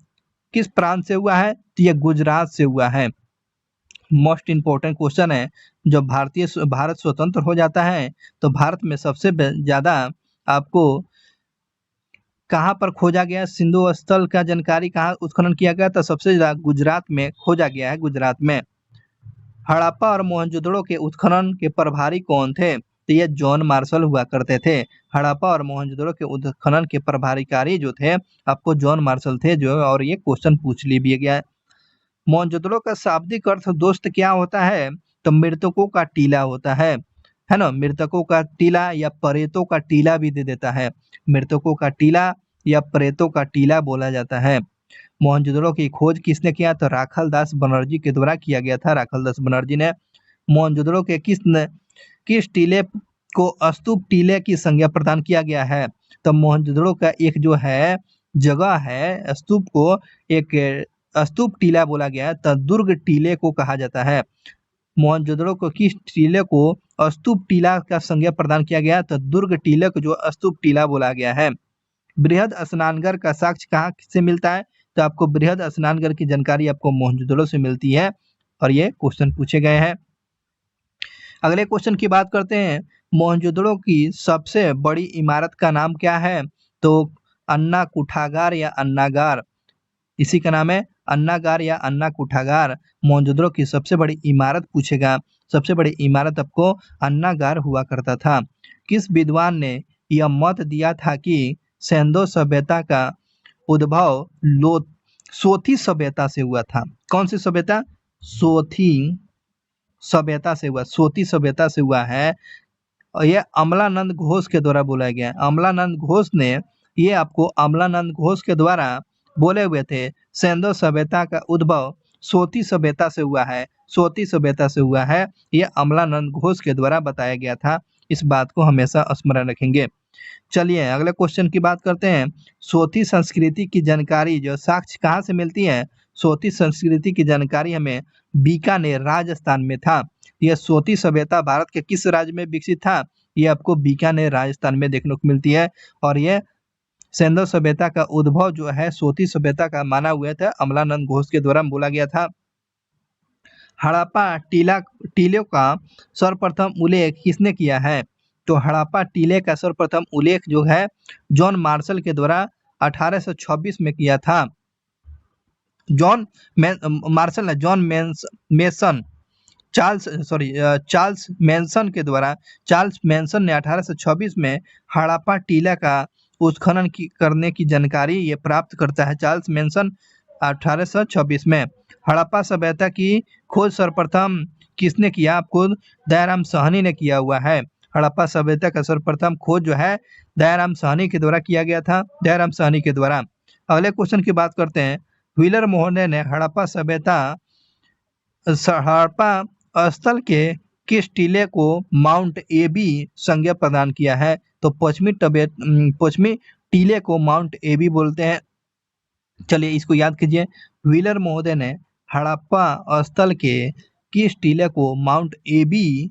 किस प्रांत से हुआ है, तो ये गुजरात से हुआ है। मोस्ट इंपोर्टेंट क्वेश्चन है। जब भारत स्वतंत्र हो जाता है तो भारत में सबसे ज्यादा आपको कहाँ पर खोजा गया सिंधु स्थल का जानकारी कहाँ उत्खनन किया गया? तो सबसे ज्यादा गुजरात में खोजा गया है, गुजरात में। हड़प्पा और मोहनजोदड़ो के उत्खनन के प्रभारी कौन थे? तो ये जॉन मार्शल हुआ करते थे। हड़प्पा और मोहनजोदड़ो के उत्खनन के प्रभारी जो थे आपको जॉन मार्शल थे जो, और ये क्वेश्चन पूछ लिया गया है। मोहनजोदड़ो का शाब्दिक अर्थ दोस्त क्या होता है? तो मृतकों का टीला होता है ना। मृतकों का टीला या प्रेतों का टीला भी दे देता है। मृतकों का टीला या प्रेतों का टीला बोला जाता है। मोहनजोदड़ो की खोज किसने किया? तो राखल दास बनर्जी के द्वारा किया गया था। राखल दास बनर्जी ने मोहनजोदड़ो के किस टीले को स्तूप टीले की संज्ञा प्रदान किया गया है? तो मोहनजोदड़ो का एक जो है जगह है स्तूप को एक स्तूप टीला बोला गया है, तो दुर्ग टीले को कहा जाता है। मोहनजोदड़ो को किस टीले को स्तूप टीला का संज्ञा प्रदान किया गया? तो दुर्ग टीले को जो स्तूप टीला बोला गया है। बृहद स्नानघर का साक्ष्य कहाँ से मिलता है? तो आपको बृहद स्नानघर की जानकारी आपको मोहनजोदड़ो से मिलती है, और ये क्वेश्चन पूछे गए हैं। अगले क्वेश्चन की बात करते हैं। मोहनजोदड़ो की सबसे बड़ी इमारत का नाम क्या है? तो अन्ना कुठागार या अन्नागार, इसी का नाम है अन्नागार या अन्ना कुठागार। मोहनजोदड़ो की सबसे बड़ी इमारत पूछेगा, सबसे बड़ी इमारत आपको अन्नागार हुआ करता था। किस विद्वान ने यह मत दिया था कि सिंधु सभ्यता का उद्भव सोथी सभ्यता से हुआ था? कौन सी सभ्यता? सोथी सभ्यता से हुआ, सोथी सभ्यता से हुआ है। और यह अमलानंद घोष के द्वारा बोला गया है। अमलानंद घोष ने ये आपको अमलानंद घोष के द्वारा बोले हुए थे सिंधु सभ्यता का उद्भव सोथी सभ्यता से हुआ है, सोथी सभ्यता से हुआ है। यह अमलानंद घोष के द्वारा बताया गया था। इस बात को हमेशा स्मरण रखेंगे। चलिए अगले क्वेश्चन की बात करते हैं। सोथी संस्कृति की जानकारी जो साक्ष्य कहाँ से मिलती है? सोथी संस्कृति की जानकारी हमें बीकानेर राजस्थान में था। यह सोथी सभ्यता भारत के किस राज्य में विकसित था? यह आपको बीकानेर राजस्थान में देखने को मिलती है। और यह सिंधु सभ्यता का उद्भव जो है सोथी सभ्यता का माना हुआ था, अमलानंद घोष के द्वारा बोला गया था। हड़प्पा टीले का सर्वप्रथम उल्लेख किसने किया है? तो हड़प्पा टीले का सर्वप्रथम उल्लेख जो है जॉन मार्शल के द्वारा 1826 में किया था। जॉन मेसन चार्ल्स मैनसन के द्वारा, चार्ल्स मैनसन ने 1826 में हड़प्पा टीला का उत्खनन करने की जानकारी ये प्राप्त करता है। चार्ल्स मैनसन 1826 में। हड़प्पा सभ्यता की खोज सर्वप्रथम किसने किया? आपको दयाराम साहनी ने किया हुआ है। हड़प्पा सभ्यता का सर्वप्रथम खोज जो है दयाराम साहनी के द्वारा किया गया था, दयाराम साहनी के द्वारा। अगले क्वेश्चन की बात करते हैं। व्हीलर मोहने ने हड़प्पा स्थल के किस टीले को माउंट एबी संज्ञा प्रदान किया है? तो पश्चिमी टीले को माउंट एबी बोलते हैं। चलिए इसको याद कीजिए। व्हीलर महोदय ने हड़प्पा स्थल के किस टीले को माउंट एबी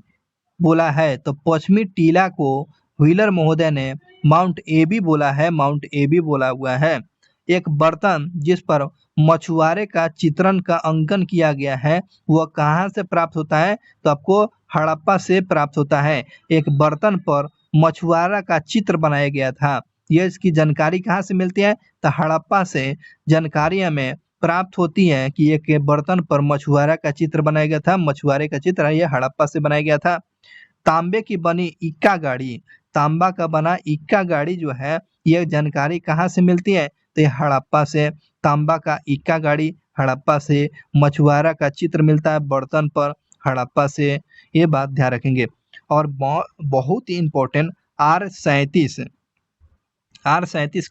बोला है? तो पश्चिमी टीला को व्हीलर महोदय ने माउंट एबी बोला है, माउंट एबी बोला हुआ है। एक बर्तन जिस पर मछुआरे का चित्रण का अंकन किया गया है वह कहाँ से प्राप्त होता है? तो आपको हड़प्पा से प्राप्त होता है। एक बर्तन पर मछुआरा का चित्र बनाया गया था। यह इसकी जानकारी कहाँ से मिलती है? तो हड़प्पा से जानकारी हमें प्राप्त होती है कि एक बर्तन पर मछुआरा का चित्र बनाया गया था। मछुआरे का चित्र यह हड़प्पा से बनाया गया था। तांबे की बनी इक्का गाड़ी, तांबा का बना इक्का गाड़ी जो है यह जानकारी कहाँ से मिलती है? तो हड़प्पा से। तांबा का इक्का गाड़ी हड़प्पा से, मछुआरा का चित्र मिलता है बर्तन पर हड़प्पा से। ये बात ध्यान रखेंगे। और बहुत ही इंपॉर्टेंट R37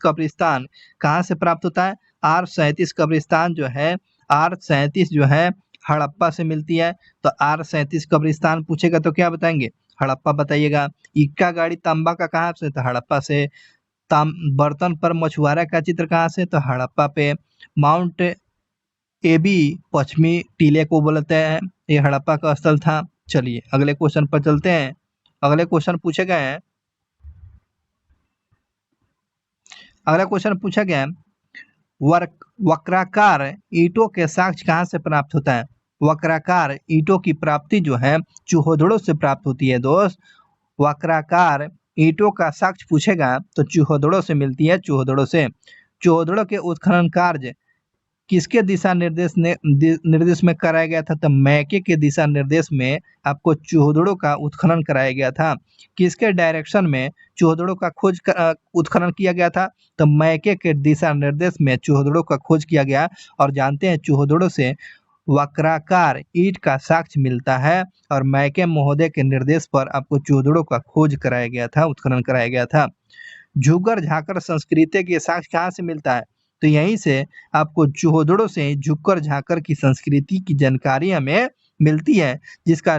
कब्रिस्तान कहाँ से प्राप्त होता है? R37 कब्रिस्तान जो है R37 जो है हड़प्पा से मिलती है। तो R37 कब्रिस्तान पूछेगा तो क्या बताएंगे? हड़प्पा बताइएगा। इक्का गाड़ी तांबा का कहाँ से? तो हड़प्पा से। बर्तन पर मछुआरा का चित्र कहाँ से? तो हड़प्पा पे। माउंट एबी पश्चिमी टीले को बोलते हैं, ये हड़प्पा का स्थल था। चलिए अगले क्वेश्चन पर चलते हैं। अगले क्वेश्चन पूछे गए हैं। अगला क्वेश्चन पूछा गया वक्राकार ईंटों के साक्ष्य कहाँ से प्राप्त होता है? वक्राकार ईंटों की प्राप्ति जो है चूहोदड़ों से प्राप्त होती है दोस्त। वक्राकार ईंटों का साक्ष्य पूछेगा तो चूहोदड़ों से मिलती है, चूहोदड़ों से। चूहोदड़ों के उत्खनन कार्य किसके दिशा निर्देश में कराया गया था? तो मैके के दिशा निर्देश में आपको चूहोदड़ों का उत्खनन कराया गया था। किसके डायरेक्शन में चूहोदड़ों का उत्खनन किया गया था? तो मैके के दिशा निर्देश में चूहोदड़ों का खोज किया गया। और जानते हैं चूहोदड़ों से वक्राकार ईंट का साक्ष्य मिलता है और मैके महोदय के निर्देश पर आपको चूहोदड़ों का खोज कराया गया था, उत्खनन कराया गया था। झुग्गर झाकर संस्कृति के साक्ष्य कहाँ से मिलता है? तो यहीं से आपको चूहोदड़ों से झुक्कर झाकर की संस्कृति की जानकारी हमें मिलती है, जिसका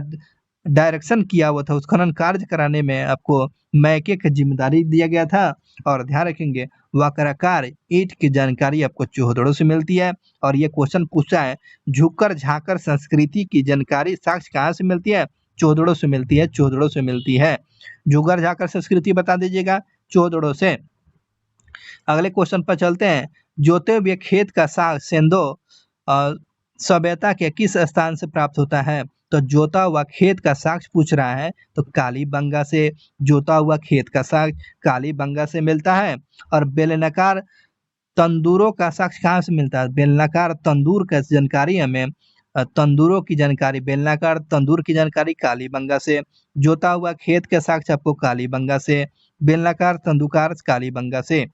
डायरेक्शन किया हुआ था, उत्खनन कार्य कराने में आपको मैके की जिम्मेदारी दिया गया था। और ध्यान रखेंगे वक्राकार ईंट की जानकारी आपको चूहोदड़ों से मिलती है। और ये क्वेश्चन पूछा है झुक्कर झाकर संस्कृति की जानकारी साक्ष्य कहाँ से मिलती है? चूहोदड़ों से मिलती है, चूहोदड़ों से मिलती है। झुक्कर झाकर संस्कृति बता दीजिएगा, चूहोदड़ों से। अगले क्वेश्चन पर चलते हैं। जोते हुए खेत का साग सेंधो सभ्यता के किस स्थान से प्राप्त होता है? तो जोता हुआ खेत का साक्ष्य पूछ रहा है तो कालीबंगा से जोता हुआ खेत का साक्ष्य कालीबंगा से मिलता है। और बेलनाकार तंदूरों का साक्ष्य कहाँ से मिलता है? बेलनाकार तंदूर का जानकारी हमें तंदूरों की जानकारी, बेलनाकार तंदूर की जानकारी कालीबंगा से। जोता हुआ खेत के साक्ष्य आपको कालीबंगा से, बेलनाकार तंदूकार कालीबंगा से।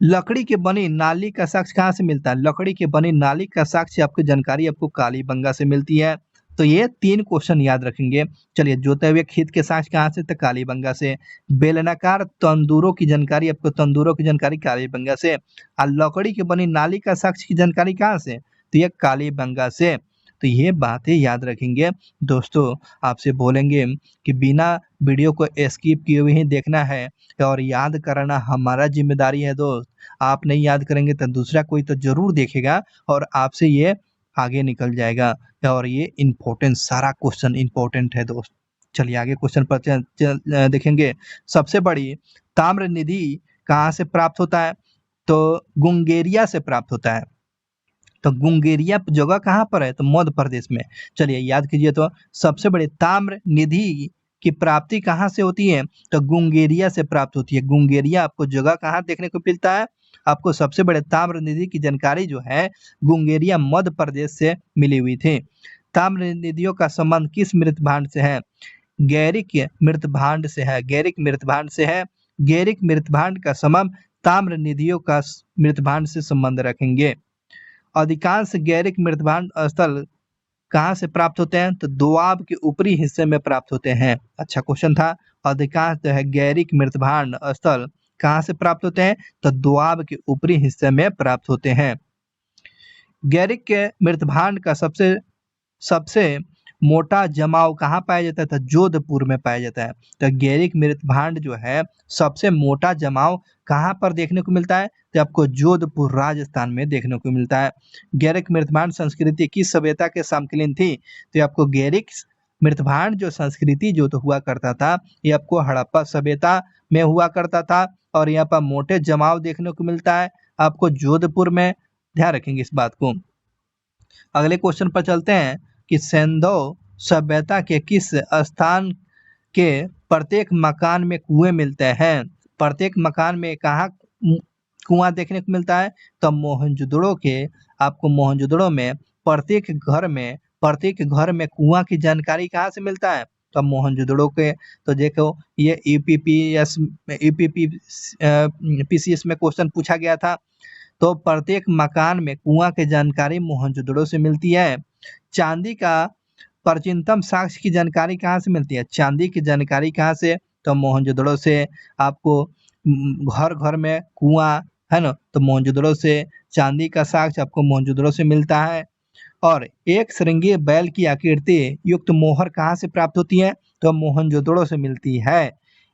लकड़ी के बनी नाली का साक्ष्य कहाँ से मिलता है? लकड़ी के बनी नाली का साक्ष्य आपको जानकारी आपको कालीबंगा से मिलती है। तो ये 3 क्वेश्चन याद रखेंगे। चलिए, जोते हुए खेत के साक्ष्य कहाँ से? तो कालीबंगा से। बेलनाकार तंदूरों की जानकारी आपको तंदूरों की जानकारी कालीबंगा से। और लकड़ी के बनी नाली का साक्ष्य की जानकारी कहाँ से? तो ये कालीबंगा से। तो ये बातें याद रखेंगे। दोस्तों, आपसे बोलेंगे कि बिना वीडियो को स्किप किए हुए ही देखना है और याद करना हमारा जिम्मेदारी है दोस्त। आप नहीं याद करेंगे तो दूसरा कोई तो जरूर देखेगा और आपसे ये आगे निकल जाएगा। और ये इम्पोर्टेंट, सारा क्वेश्चन इम्पोर्टेंट है दोस्त। चलिए आगे क्वेश्चन पर देखेंगे। सबसे बड़ी ताम्र निधि कहाँ से प्राप्त होता है? तो गुंगेरिया से प्राप्त होता है। तो गुंगेरिया जगह कहाँ पर है? तो मध्य प्रदेश में। चलिए याद कीजिए। तो सबसे बड़े ताम्र निधि की प्राप्ति कहाँ से होती है? तो गुंगेरिया से प्राप्त होती है। गुंगेरिया आपको जगह कहाँ देखने को मिलता है? आपको सबसे बड़े ताम्र निधि की जानकारी जो है गुंगेरिया मध्य प्रदेश से मिली हुई थी। ताम्र निधियों का संबंध किस मृत भांड से है? गैरिक मृत भांड से है। गैरिक मृत भांड से है। गैरिक मृत भांड का संबंध ताम्र निधियों का मृत भांड से संबंध रखेंगे। अधिकांश गैरिक मृतभांड स्थल कहाँ से प्राप्त होते हैं? तो दोआब के ऊपरी हिस्से में प्राप्त होते हैं। अच्छा क्वेश्चन था। अधिकांश जो है गैरिक मृतभांड स्थल कहाँ से प्राप्त होते हैं? तो दोआब के ऊपरी हिस्से में प्राप्त होते हैं। गैरिक के मृतभांड का सबसे मोटा जमाव कहाँ पाया जाता है? तो जोधपुर में पाया जाता है। तो गैरिक मृतभांड जो है सबसे मोटा जमाव कहाँ पर देखने को मिलता है? तो आपको जोधपुर राजस्थान में देखने को मिलता है। गैरिक मृतभांड संस्कृति किस सभ्यता के समकालीन थी? तो आपको गैरिक मृतभांड जो संस्कृति जो तो हुआ करता था ये आपको हड़प्पा सभ्यता में हुआ करता था। और यहाँ पर मोटे जमाव देखने को मिलता है आपको जोधपुर में। ध्यान रखेंगे इस बात को। अगले क्वेश्चन पर चलते हैं कि सिंधु सभ्यता के किस स्थान के प्रत्येक मकान में कुएं मिलते हैं? प्रत्येक मकान में कहाँ कुआं देखने को मिलता है? तो मोहनजोदड़ो के आपको मोहनजोदड़ो में प्रत्येक घर में कुआं की जानकारी कहाँ से मिलता है? तो मोहनजोदड़ो के। तो देखो ये यूपीपीसीएस में क्वेश्चन पूछा गया था। तो प्रत्येक मकान में कुआं की जानकारी मोहनजोदड़ो से मिलती है। चांदी का प्राचीनतम साक्ष्य की जानकारी कहाँ से मिलती है? चांदी की जानकारी कहाँ से? तो मोहनजोदड़ो से। आपको घर घर में कुआं है ना, तो मोहनजोदड़ो से। चांदी का साक्ष्य आपको मोहनजोदड़ो से मिलता है। और एक श्रृंगी बैल की आकृति युक्त मोहर कहाँ से प्राप्त होती है? तो मोहनजोदड़ो से मिलती है।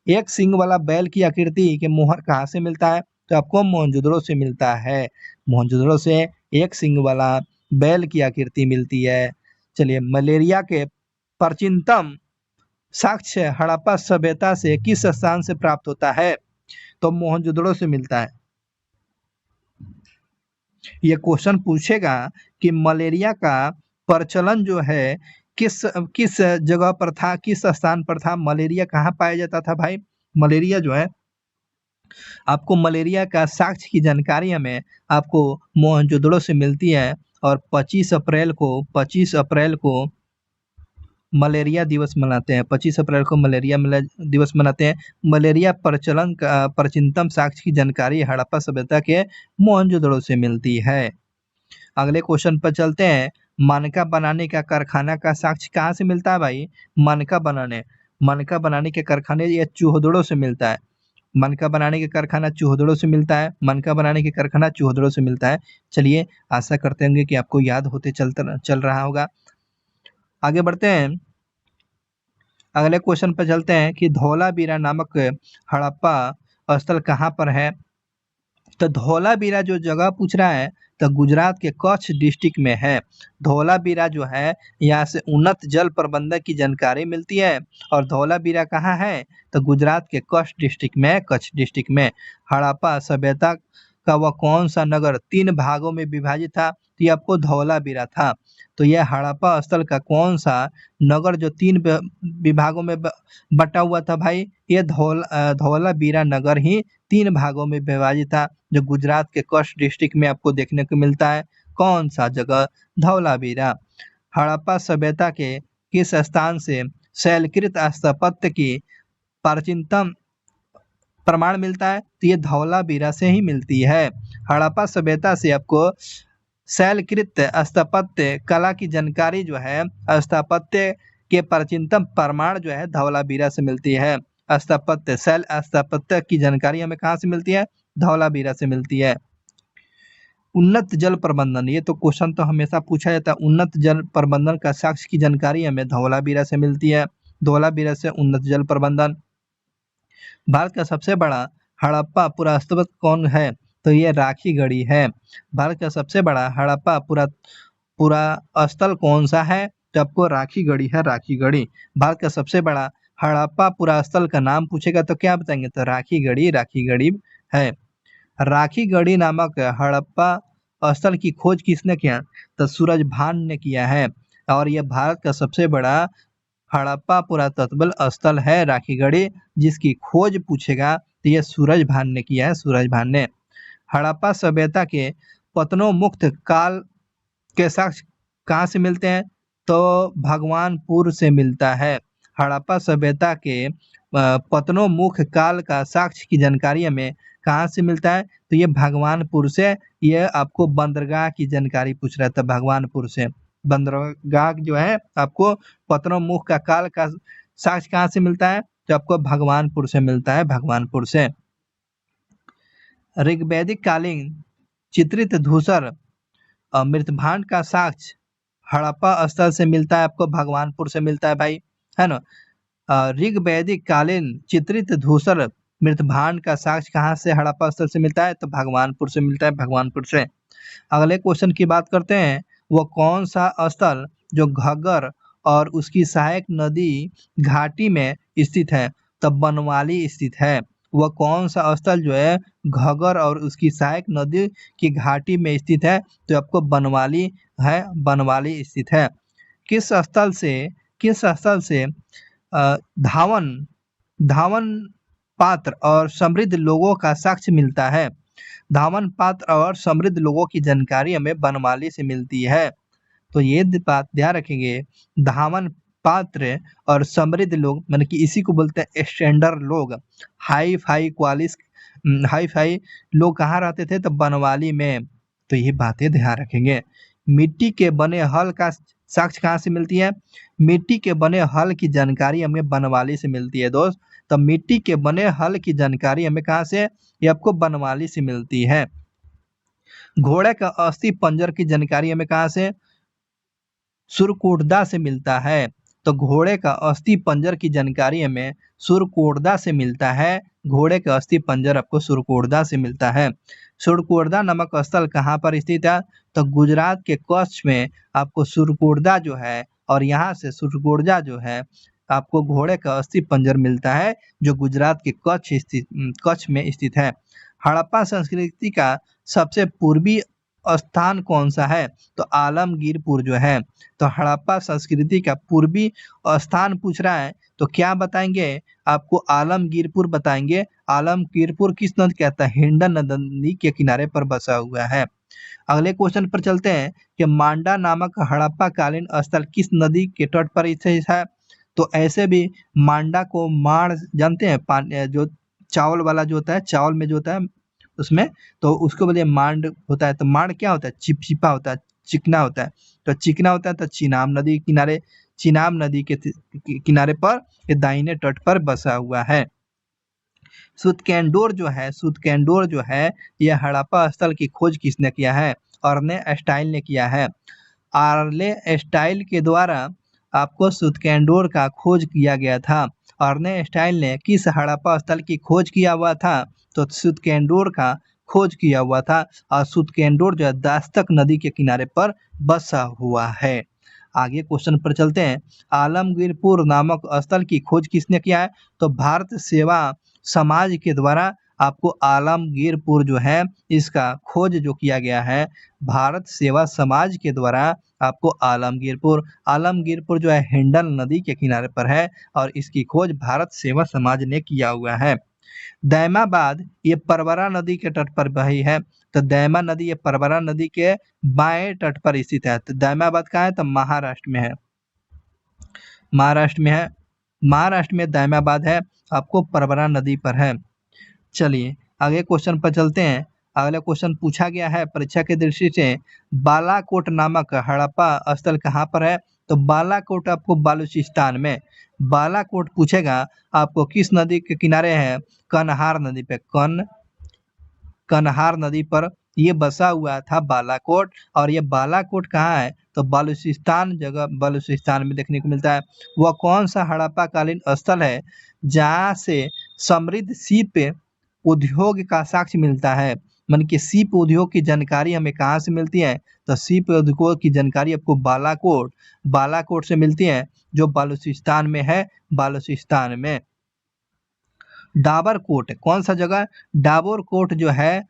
एक सींग वाला बैल की आकृति के मोहर कहाँ से मिलता है? तो आपको मोहनजोदड़ो से मिलता है। मोहनजोदड़ो से एक सींग वाला बैल की आकृति मिलती है। चलिए, मलेरिया के प्राचीनतम साक्ष्य हड़प्पा सभ्यता से किस स्थान से प्राप्त होता है? तो मोहनजोदड़ो से मिलता है। ये क्वेश्चन पूछेगा कि मलेरिया का प्रचलन जो है किस किस जगह पर था, किस स्थान पर था? मलेरिया कहाँ पाया जाता था भाई? मलेरिया जो है, आपको मलेरिया का साक्ष्य की जानकारी हमें आपको मोहनजोदड़ो से मिलती है। और 25 अप्रैल को मलेरिया दिवस मनाते हैं। 25 अप्रैल को दिवस मनाते हैं। मलेरिया प्रचलन का प्राचीनतम साक्ष्य की जानकारी हड़प्पा सभ्यता के मोहनजोदड़ो से मिलती है। अगले क्वेश्चन पर चलते हैं। मनका बनाने का कारखाना का साक्ष्य कहाँ से मिलता है भाई? मनका बनाने के कारखाने ये चूहदड़ो से मिलता है। मनका बनाने के कारखाना चूहदड़ो से मिलता है। मनका बनाने के कारखाना चूहदड़ो से मिलता है। चलिए, आशा करते होंगे कि आपको याद होते चल रहा होगा। आगे बढ़ते हैं। अगले क्वेश्चन पर चलते हैं कि धौलावीरा नामक हड़प्पा स्थल कहाँ पर है? तो धौलावीरा जो जगह पूछ रहा है तो गुजरात के कच्छ डिस्ट्रिक्ट में है। धौलावीरा जो है, यहाँ से उन्नत जल प्रबंधन की जानकारी मिलती है। और धौलावीरा कहाँ है? तो गुजरात के कच्छ डिस्ट्रिक्ट में। हड़प्पा सभ्यता का वह कौन सा नगर 3 भागों में विभाजित था? तो ये आपको धौलावीरा था। तो यह हड़प्पा स्थल का कौन सा नगर जो 3 विभागों में बटा हुआ था भाई? ये धौलावीरा नगर ही 3 भागों में विभाजित था, जो गुजरात के कच्छ डिस्ट्रिक्ट में आपको देखने को मिलता है। कौन सा जगह? धौलावीरा। हड़प्पा सभ्यता के किस स्थान से शैलकृत स्थापत्य की प्राचीनतम प्रमाण मिलता है? तो ये धौलावीरा से ही मिलती है। हड़प्पा सभ्यता से आपको शैलकृत स्थापत्य कला की जानकारी जो है, स्थापत्य के प्राचीनतम प्रमाण जो है धौलावीरा से मिलती है। शैल स्थापत्य की जानकारी हमें कहाँ से मिलती है? धौलावीरा से मिलती है। उन्नत जल प्रबंधन, ये तो क्वेश्चन तो हमेशा पूछा जाता है। उन्नत जल प्रबंधन का साक्ष्य की जानकारी हमें धौलावीरा से मिलती है। धौलावीरा से उन्नत जल प्रबंधन। भारत का सबसे बड़ा हड़प्पा पुरातत्व कौन है? तो ये राखीगढ़ी है। भारत का सबसे बड़ा हड़प्पा पुरास्थल कौन सा है? तो आपको राखीगढ़ी है, राखीगढ़ी। भारत का सबसे बड़ा हड़प्पा पुरास्थल का नाम पूछेगा तो क्या बताएंगे? तो राखीगढ़ी है। राखीगढ़ी नामक हड़प्पा स्थल की खोज किसने किया? तो सूरजभान ने किया है। और यह भारत का सबसे बड़ा हड़प्पा पुरातत्व स्थल है राखीगढ़ी, जिसकी खोज पूछेगा तो यह सूरजभान ने किया है, सूरजभान ने। हड़प्पा सभ्यता के पतनोमुक्त काल के साक्ष्य कहाँ से मिलते हैं? तो भगवानपुर से मिलता है। हड़प्पा सभ्यता के पतनोमुख काल का साक्ष्य की जानकारी हमें कहाँ से मिलता है? तो ये भगवानपुर से। ये आपको बंदरगाह की जानकारी पूछ रहा था, भगवानपुर से। बंदरगाह जो है आपको पतनोमुख का काल का साक्ष्य कहाँ से मिलता है? तो आपको भगवानपुर से मिलता है, भगवानपुर से। ऋग्वैदिक कालीन चित्रित धूसर मृतभांड का साक्ष्य हड़प्पा स्थल से मिलता है, आपको भगवानपुर से मिलता है भाई, है ना। ऋग्वैदिक कालीन चित्रित धूसर मृतभांड का साक्ष्य कहाँ से हड़प्पा स्थल से मिलता है? तो भगवानपुर से मिलता है, भगवानपुर से। अगले क्वेश्चन की बात करते हैं। वो कौन सा स्थल जो घग्गर और उसकी सहायक नदी घाटी में स्थित है? तो बनवाली स्थित है। वह कौन सा स्थल जो है घग्गर और उसकी सहायक नदी की घाटी में स्थित है? तो आपको बनवाली है, बनवाली स्थित है। किस स्थल से धावन पात्र और समृद्ध लोगों का साक्ष्य मिलता है? धावन पात्र और समृद्ध लोगों की जानकारी हमें बनवाली से मिलती है। तो ये बात ध्यान रखेंगे, धावन पात्र और समृद्ध लोग मतलब कि इसी को बोलते हैं स्टैंडर्ड लोग। हाई फाई लोग कहाँ रहते थे? तो बनवाली में। तो ये बातें ध्यान रखेंगे। मिट्टी के बने हल का साक्ष्य कहाँ से मिलती है? मिट्टी के बने हल की जानकारी हमें बनवाली से मिलती है दोस्त। तो मिट्टी के बने हल की जानकारी हमें कहाँ से? ये आपको बनवाली से मिलती है। घोड़े का अस्थि पंजर की जानकारी हमें कहाँ से? सुरकोटदा से मिलता है। तो घोड़े का अस्थि पंजर की जानकारी हमें सुरकोटदा से मिलता है। घोड़े का अस्थि पंजर आपको सुरकोटदा से मिलता है। सुरकोटदा नामक स्थल कहाँ पर स्थित है? तो गुजरात के कच्छ में आपको सुरकोटदा जो है, और यहाँ से सुरकोटदा जो है आपको घोड़े का अस्थि पंजर मिलता है, जो गुजरात के कच्छ में स्थित है। हड़प्पा संस्कृति का सबसे पूर्वी स्थान कौन सा है? तो आलमगीरपुर जो है। तो हड़प्पा संस्कृति का पूर्वी स्थान पूछ रहा है तो क्या बताएंगे? आपको आलमगीरपुर बताएंगे। आलमगीरपुर किस नदी कहता है? हिंडन नदी के किनारे पर बसा हुआ है। अगले क्वेश्चन पर चलते हैं कि मांडा नामक हड़प्पा कालीन स्थल किस नदी के तट पर स्थित है? तो ऐसे भी मांडा को माड़ जानते हैं, पानी जो चावल वाला जो होता है, चावल में जो होता है उसमें, तो उसको बोलिए मांड होता है। तो मांड क्या होता है? चिपचिपा होता है, चिकना होता है। तो चिकना होता है तो चिनाब नदी किनारे, चिनाब नदी के किनारे पर ये दाहिने तट पर बसा हुआ है। सुतकेंडोर जो है यह हड़प्पा स्थल की खोज किसने किया है? अर्ने स्टाइल ने किया है। आर्ले स्टाइल के द्वारा आपको सुतकेंडोर का खोज किया गया था। अर्ने स्टाइल ने किस हड़प्पा स्थल की खोज किया हुआ था? तो सुतकेंडोर का खोज किया हुआ था। और सुतकेंडोर जो है दास्तक नदी के किनारे पर बसा हुआ है। आगे क्वेश्चन पर चलते हैं। आलमगीरपुर नामक स्थल की खोज किसने किया है? तो भारत सेवा समाज के द्वारा आपको आलमगीरपुर जो है इसका खोज जो किया गया है भारत सेवा समाज के द्वारा आपको आलमगीरपुर जो है हिंडन नदी के किनारे पर है और इसकी खोज भारत सेवा समाज ने किया हुआ है। दैमाबाद ये परवरा नदी के तट पर बही है। तो दैमा नदी ये परवरा नदी के बाएं तट पर स्थित है। तो दैमाबाद कहाँ है? तो महाराष्ट्र में है। महाराष्ट्र में दैमाबाद है, आपको परवरा नदी पर है। चलिए आगे क्वेश्चन पर चलते हैं। अगला क्वेश्चन पूछा गया है परीक्षा की दृष्टि से, बालाकोट नामक हड़प्पा स्थल कहाँ पर है? तो बालाकोट आपको बालूचिस्तान में। बालाकोट पूछेगा आपको किस नदी के किनारे है? कन्हार नदी पे। कन्हार नदी पर ये बसा हुआ था बालाकोट। और ये बालाकोट कहाँ है? तो बालूचिस्तान में देखने को मिलता है। वह कौन सा हड़प्पा कालीन स्थल है जहाँ से समृद्ध सीप उद्योग का साक्ष्य मिलता है? मन के सीप उद्योग की जानकारी हमें कहाँ से मिलती है? तो सीप उद्योग की जानकारी आपको बालाकोट से मिलती है जो बालूचिस्तान में है। बालूचिस्तान में डाबरकोट कौन सा जगह? डाबरकोट जो है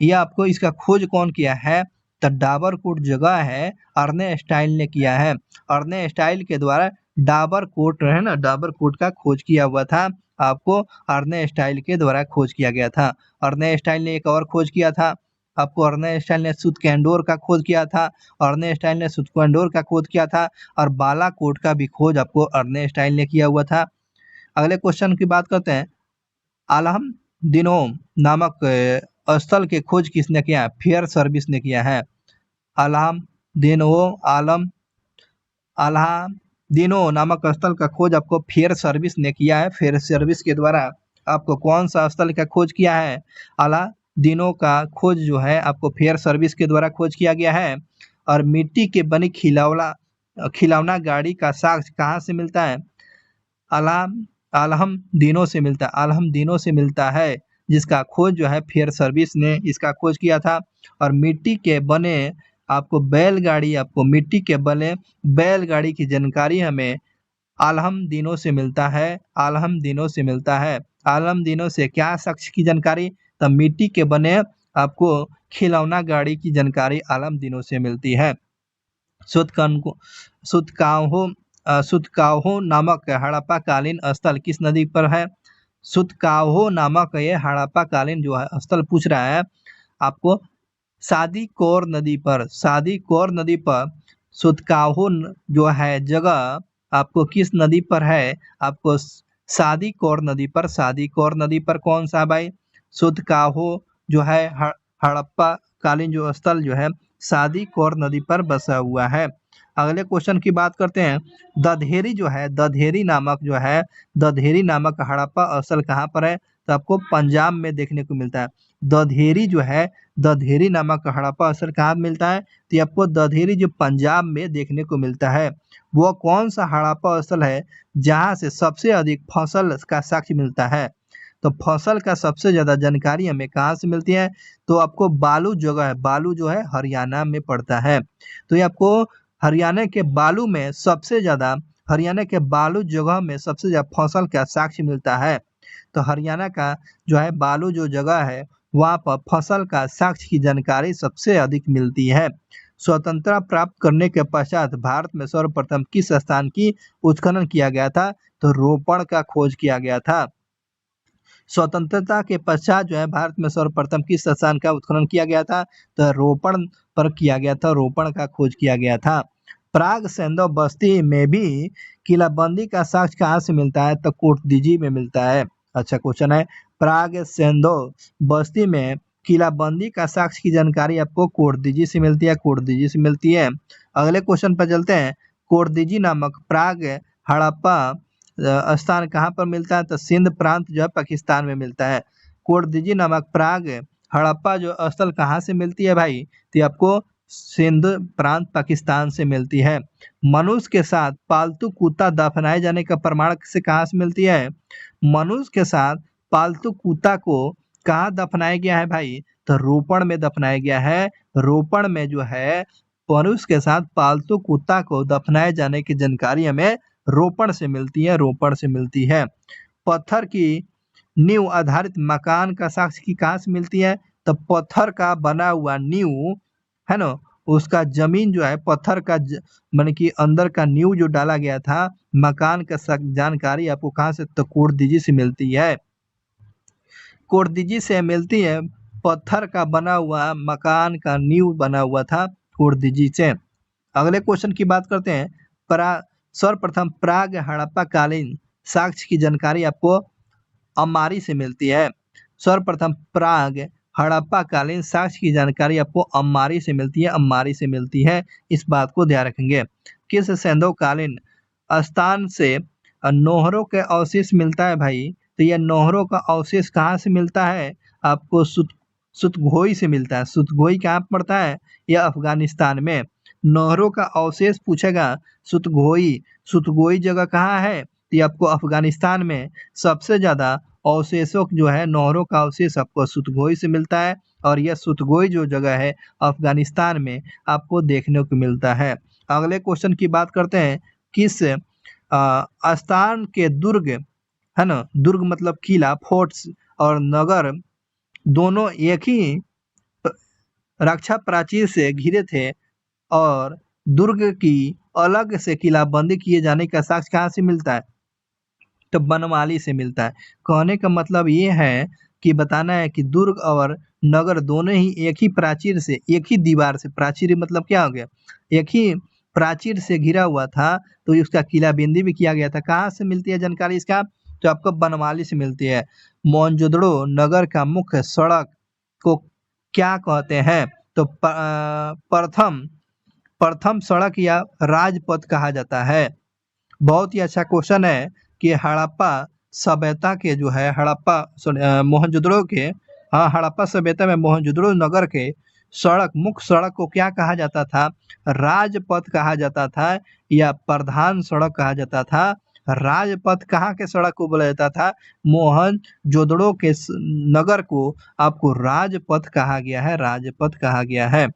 ये आपको इसका खोज कौन किया है? तो डाबरकोट जगह है अर्ने स्टाइल ने किया है। अर्ने स्टाइल के द्वारा डाबरकोट है ना, डाबरकोट का खोज किया हुआ था। आपको अर्ने स्टाइल के द्वारा खोज किया गया था। अर्ने स्टाइल ने एक और खोज किया था। आपको अर्ने स्टाइल ने सुतकेंडोर का खोज किया था। अर्ने स्टाइल ने सुतकेंडोर का खोज किया था और बालाकोट का भी खोज आपको अर्ने स्टाइल ने किया हुआ था। अगले क्वेश्चन की बात करते हैं। आलम दिनो नामक स्थल के खोज किसने किया? फेयर सर्विस ने किया है। आलमदीनो नामक स्थल का खोज आपको फेयर सर्विस ने किया है। फेयर सर्विस के द्वारा आपको कौन सा स्थल का खोज किया है? अलादीनो का खोज जो है आपको फेयर सर्विस के द्वारा खोज किया गया है। और मिट्टी के बनी खिलौना गाड़ी का साक्ष्य कहाँ से मिलता है? आलमदीनो से मिलता है जिसका खोज जो है फेयर सर्विस ने इसका खोज किया था। और मिट्टी के बने मिट्टी के बने बैलगाड़ी की जानकारी हमें आलमदीनो से मिलता है। आलमदीनो से क्या साक्ष्य की जानकारी? तो मिट्टी के बने आपको खिलौना गाड़ी की जानकारी आलमदीनो से मिलती है। सुतकाहो नामक हड़प्पा कालीन स्थल किस नदी पर है? सुतकाहो नामक ये हड़प्पा कालीन जो है स्थल पूछ रहा है आपको सादीकोर नदी पर। सुतकाहो जो है जगह आपको किस नदी पर है? आपको सादीकोर नदी पर कौन सा भाई? सुतकाहो जो है हड़प्पा कालीन जो स्थल जो है सादीकोर नदी पर बसा हुआ है। अगले क्वेश्चन की बात करते हैं। दधेरी नामक हड़प्पा स्थल कहाँ पर है? तो आपको पंजाब में देखने को मिलता है। दधेरी नामक हड़प्पा स्थल कहाँ मिलता है? तो आपको दधेरी जो पंजाब में देखने को मिलता है। वो कौन सा हड़प्पा स्थल है जहाँ से सबसे अधिक फसल का साक्ष्य मिलता है? तो फसल का सबसे ज्यादा जानकारी हमें कहाँ से मिलती है? तो आपको बालू जो है हरियाणा में पड़ता है। तो ये आपको हरियाणा के बालू जगह में सबसे ज्यादा फसल का साक्ष्य मिलता है। तो हरियाणा का जो है बालू जो जगह है वहाँ पर फसल का साक्ष्य की जानकारी सबसे अधिक मिलती है। स्वतंत्रता प्राप्त करने के पश्चात भारत में सर्वप्रथम किस स्थान की उत्खनन किया गया था? तो रोपण का खोज किया गया था। स्वतंत्रता के पश्चात जो है भारत में सर्वप्रथम किस स्थान का उत्खनन किया गया था? तो रोपण पर किया गया था, रोपण का खोज किया गया था। प्राग सेंधव बस्ती में भी किलाबंदी का साक्ष्य कहाँ से मिलता है? तो कोटदीजी में मिलता है। अच्छा क्वेश्चन है, प्राग सेंधव बस्ती में किलाबंदी का साक्ष्य की जानकारी आपको कोटदीजी से मिलती है, कोटदीजी से मिलती है। अगले क्वेश्चन पर चलते हैं। कोटदीजी नामक प्राग हड़प्पा स्थान कहाँ पर मिलता है? तो सिंध प्रांत जो है पाकिस्तान में मिलता है। कोटदीजी नामक प्राग हड़प्पा जो स्थल कहाँ से मिलती है भाई? तो आपको सिंध प्रांत पाकिस्तान से मिलती है। मनुष्य के साथ पालतू कुत्ता दफनाए जाने का प्रमाण से कहाँ से मिलती है? मनुष्य के साथ पालतू कुत्ता को कहाँ दफनाया गया है भाई? तो रोपण में दफनाया गया है। रोपण में जो है मनुष्य के साथ पालतू कुत्ता को दफनाए जाने की जानकारी हमें रोपण से मिलती है, रोपण से मिलती है। पत्थर की नींव आधारित मकान का साक्ष्य की कहाँ से मिलती है? तो पत्थर का बना हुआ नींव है ना, उसका जमीन जो है पत्थर का माने कि अंदर का नींव जो डाला गया था मकान का जानकारी आपको कहाँ से? तो कोटदीजी से मिलती है। कोटदीजी से मिलती है, पत्थर का बना हुआ मकान का नींव बना हुआ था कोटदीजी से। अगले क्वेश्चन की बात करते हैं। सर्वप्रथम प्राग हड़प्पा कालीन साक्ष्य की जानकारी आपको अम्मारी से मिलती है। सर्वप्रथम प्राग हड़प्पा कालीन साक्ष्य की जानकारी आपको अम्मारी से मिलती है, अम्मारी से मिलती है। इस बात को ध्यान रखेंगे। किस सेंधव कालीन स्थान से नोहरों के अवशेष मिलता है भाई? तो यह नोहरों का अवशेष कहाँ से मिलता है? आपको सुतगोई से मिलता है। सुतगोई कहाँ पड़ता है? यह अफगानिस्तान में। नोहरों का अवशेष पूछेगा, सुतगोई, सुतगोई जगह कहाँ है? ये आपको अफगानिस्तान में सबसे ज्यादा अवशेषों जो है नोहरों का अवशेष आपको सुतगोई से मिलता है, और यह सुतगोई जो जगह है अफगानिस्तान में आपको देखने को मिलता है। अगले क्वेश्चन की बात करते हैं। किस स्थान के दुर्ग है ना, दुर्ग मतलब किला, फोर्ट्स और नगर दोनों एक ही रक्षा प्राचीर से घिरे थे, और दुर्ग की अलग से किलाबंदी किए जाने का साक्ष्य कहाँ से मिलता है? तो बनवाली से मिलता है। कहने का मतलब ये है कि बताना है कि दुर्ग और नगर दोनों ही एक ही प्राचीर से, एक ही दीवार से, प्राचीर मतलब क्या हो गया? एक ही प्राचीर से घिरा हुआ था, तो उसका किलाबंदी भी किया गया था। कहाँ से मिलती है जानकारी इसका? तो आपको बनवाली से मिलती है। मोहनजोदड़ो नगर का मुख्य सड़क को क्या कहते हैं? तो प्रथम प्रथम सड़क या राजपथ कहा जाता है। बहुत ही अच्छा क्वेश्चन है कि हड़प्पा सभ्यता के जो है मोहनजोदड़ो के, हाँ, हड़प्पा सभ्यता में मोहनजोदड़ो नगर के सड़क, मुख्य सड़क को क्या कहा जाता था? राजपथ कहा जाता था, या प्रधान सड़क कहा जाता था। राजपथ कहाँ के सड़क को बोला जाता था? मोहनजोदड़ो के नगर को आपको राजपथ कहा गया है, राजपथ कहा गया है।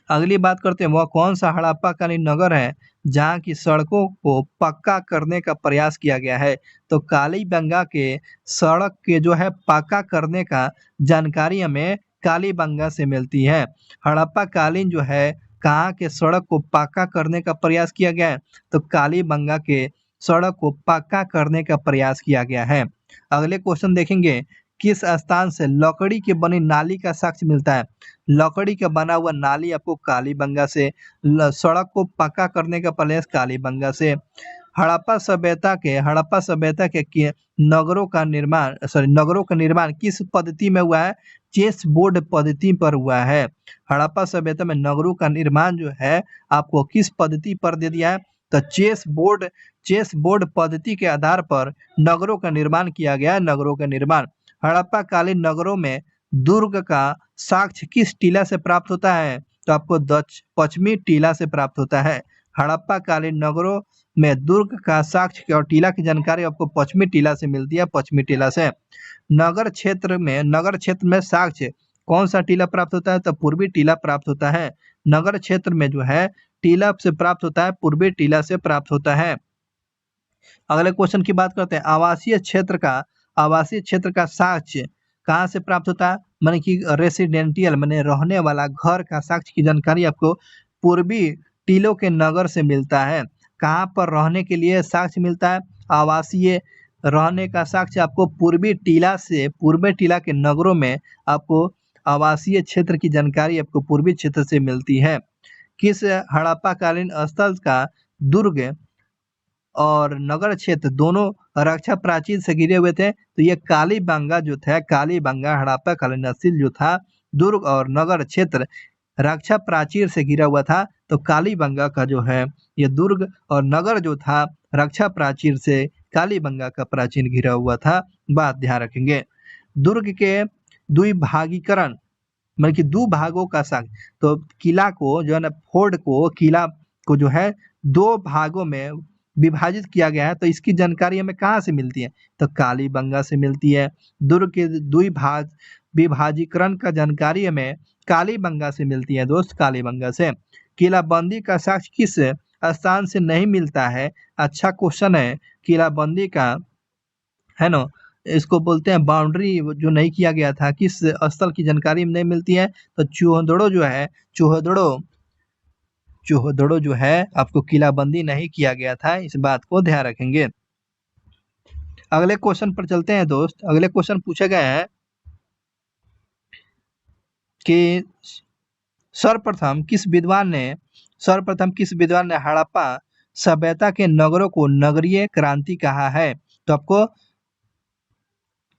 अगली बात करते हैं, वह कौन सा हड़प्पाकालीन नगर है जहाँ की सड़कों को पक्का करने का प्रयास किया गया है? तो कालीबंगा के सड़क के जो है पक्का करने का जानकारी हमें कालीबंगा से मिलती है। हड़प्पाकालीन जो है कहाँ के सड़क को पक्का करने का प्रयास किया गया है? तो कालीबंगा के सड़क को पक्का करने का प्रयास किया गया है। अगले क्वेश्चन देखेंगे, किस स्थान से लकड़ी की बनी नाली का साक्ष्य मिलता है? लकड़ी का बना हुआ नाली आपको कालीबंगा से, सड़क को पक्का करने का प्रयास कालीबंगा से। हड़प्पा सभ्यता के नगरों का निर्माण किस पद्धति में हुआ है? चेस बोर्ड पद्धति पर हुआ है। हड़प्पा सभ्यता में नगरों का निर्माण जो है आपको किस पद्धति पर दे दिया है? तो चेस बोर्ड पद्धति के आधार पर नगरों का निर्माण किया गया है, नगरों का निर्माण। हड़प्पा कालीन नगरों में दुर्ग का साक्ष्य किस टीला से प्राप्त होता है? तो आपको पश्चिमी टीला से प्राप्त होता है। हड़प्पा कालीन नगरों में दुर्ग का साक्ष्य और टीला की जानकारी आपको पश्चिमी टीला से मिलती है, पश्चिमी टीला से। नगर क्षेत्र में साक्ष्य कौन सा टीला प्राप्त होता है? तो पूर्वी टीला प्राप्त होता है। नगर क्षेत्र में जो है टीला से प्राप्त होता है, पूर्वी टीला से प्राप्त होता है। अगले क्वेश्चन की बात करते हैं, आवासीय क्षेत्र का साक्ष्य कहाँ से प्राप्त होता है? माने कि रेसिडेंटियल माने रहने वाला घर का साक्ष्य की जानकारी आपको पूर्वी टीलों के नगर से मिलता है। कहाँ पर रहने के लिए साक्ष्य मिलता है? आवासीय रहने का साक्ष्य आपको पूर्वी टीला के नगरों में आपको आवासीय क्षेत्र की जानकारी आपको पूर्वी क्षेत्र से मिलती है। किस हड़प्पा कालीन स्थल का दुर्ग और नगर क्षेत्र दोनों रक्षा प्राचीर से घिरे हुए थे? तो ये कालीबंगा जो था, कालीबंगा हड़प्पा कालीन स्थल जो था, दुर्ग और नगर क्षेत्र रक्षा प्राचीर से घिरा हुआ था। तो कालीबंगा का जो है ये दुर्ग और नगर जो था रक्षा प्राचीर से कालीबंगा का प्राचीर घिरा हुआ था। बात ध्यान रखेंगे। दुर्ग के द्विभागीकरण मतलब कि दो भागों का साक्ष्य, तो किला को जो है ना, फोर्ट को, किला को जो है दो भागों में विभाजित किया गया है। तो इसकी जानकारी हमें कहाँ से मिलती है? तो कालीबंगा से मिलती है। दुर्ग के द्विभाग विभाजीकरण का जानकारी हमें कालीबंगा से मिलती है दोस्त, कालीबंगा से। किलाबंदी का साक्ष्य किस स्थान से नहीं मिलता है? अच्छा क्वेश्चन है। किलाबंदी का है ना, इसको बोलते हैं बाउंड्री जो नहीं किया गया था, किस स्थल की जानकारी नहीं मिलती है? तो चूहदड़ो जो है, चूहदड़ो जो है आपको किलाबंदी नहीं किया गया था। इस बात को ध्यान रखेंगे। अगले क्वेश्चन पर चलते हैं दोस्त। अगले क्वेश्चन पूछे गए हैं कि सर्वप्रथम किस विद्वान ने हड़प्पा सभ्यता के नगरों को नगरीय क्रांति कहा है? तो आपको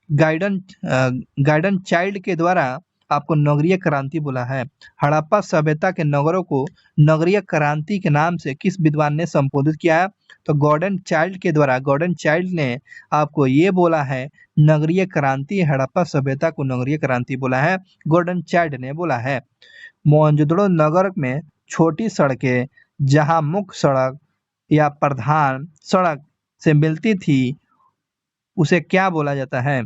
गाइडन चाइल्ड के द्वारा आपको नगरीय क्रांति बोला है। हड़प्पा सभ्यता के नगरों को नगरीय क्रांति के नाम से किस विद्वान ने संबोधित किया है? तो गॉर्डन चाइल्ड ने आपको ये बोला है नगरीय क्रांति, हड़प्पा सभ्यता को नगरीय क्रांति बोला है, गॉर्डन चाइल्ड ने बोला है। मोहनजोदड़ो नगर में छोटी सड़कें जहां मुख्य सड़क या प्रधान सड़क से मिलती थी उसे क्या बोला जाता है?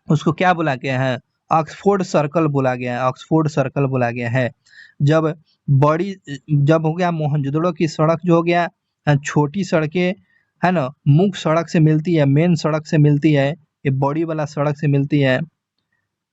उसको क्या बोला गया है? ऑक्सफोर्ड सर्कल बोला गया है, ऑक्सफोर्ड सर्कल बोला गया है। जब हो गया मोहनजोदड़ो की सड़क जो हो गया, छोटी सड़कें है ना, मुख्य सड़क से मिलती है, मेन सड़क से मिलती है, ये बड़ी वाला सड़क से मिलती है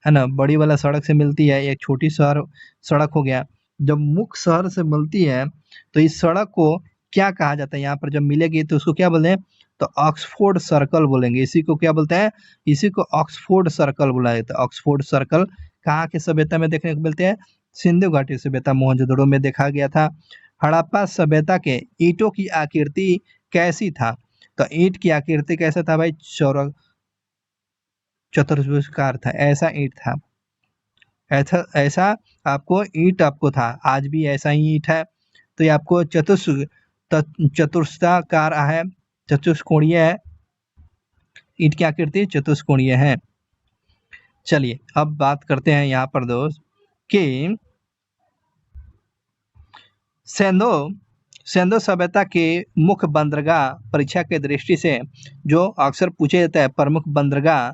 ना, बड़ी वाला सड़क से मिलती है, ये छोटी सड़क हो गया। जब मुख्य शहर से मिलती है तो इस सड़क को क्या कहा जाता है? यहाँ पर जब मिलेगी तो उसको क्या बोलते हैं? तो ऑक्सफोर्ड सर्कल बोलेंगे। इसी को क्या बोलते हैं? इसी को ऑक्सफोर्ड सर्कल बुलाया जाता है। ऑक्सफोर्ड सर्कल कहाँ के सभ्यता में देखने को मिलते हैं? सिंधु घाटी सभ्यता, मोहनजोदड़ो में देखा गया था। हड़प्पा सभ्यता के ईंटों की आकृति कैसी था? तो ईंट की आकृति कैसा था भाई? चतुर्भुजाकार था, ऐसा ईंट था, ऐसा आपको ईंट आपको था। आज भी ऐसा ही ईंट है। तो ये आपको चतुष्काकार है, चतुष्कोणीय है। ईंट की आकृति चतुष्कोणीय है। चलिए अब बात करते हैं यहाँ पर दोस्त कि सेंधो सभ्यता के मुख्य बंदरगाह परीक्षा के दृष्टि से जो अक्सर पूछे जाता है, प्रमुख बंदरगाह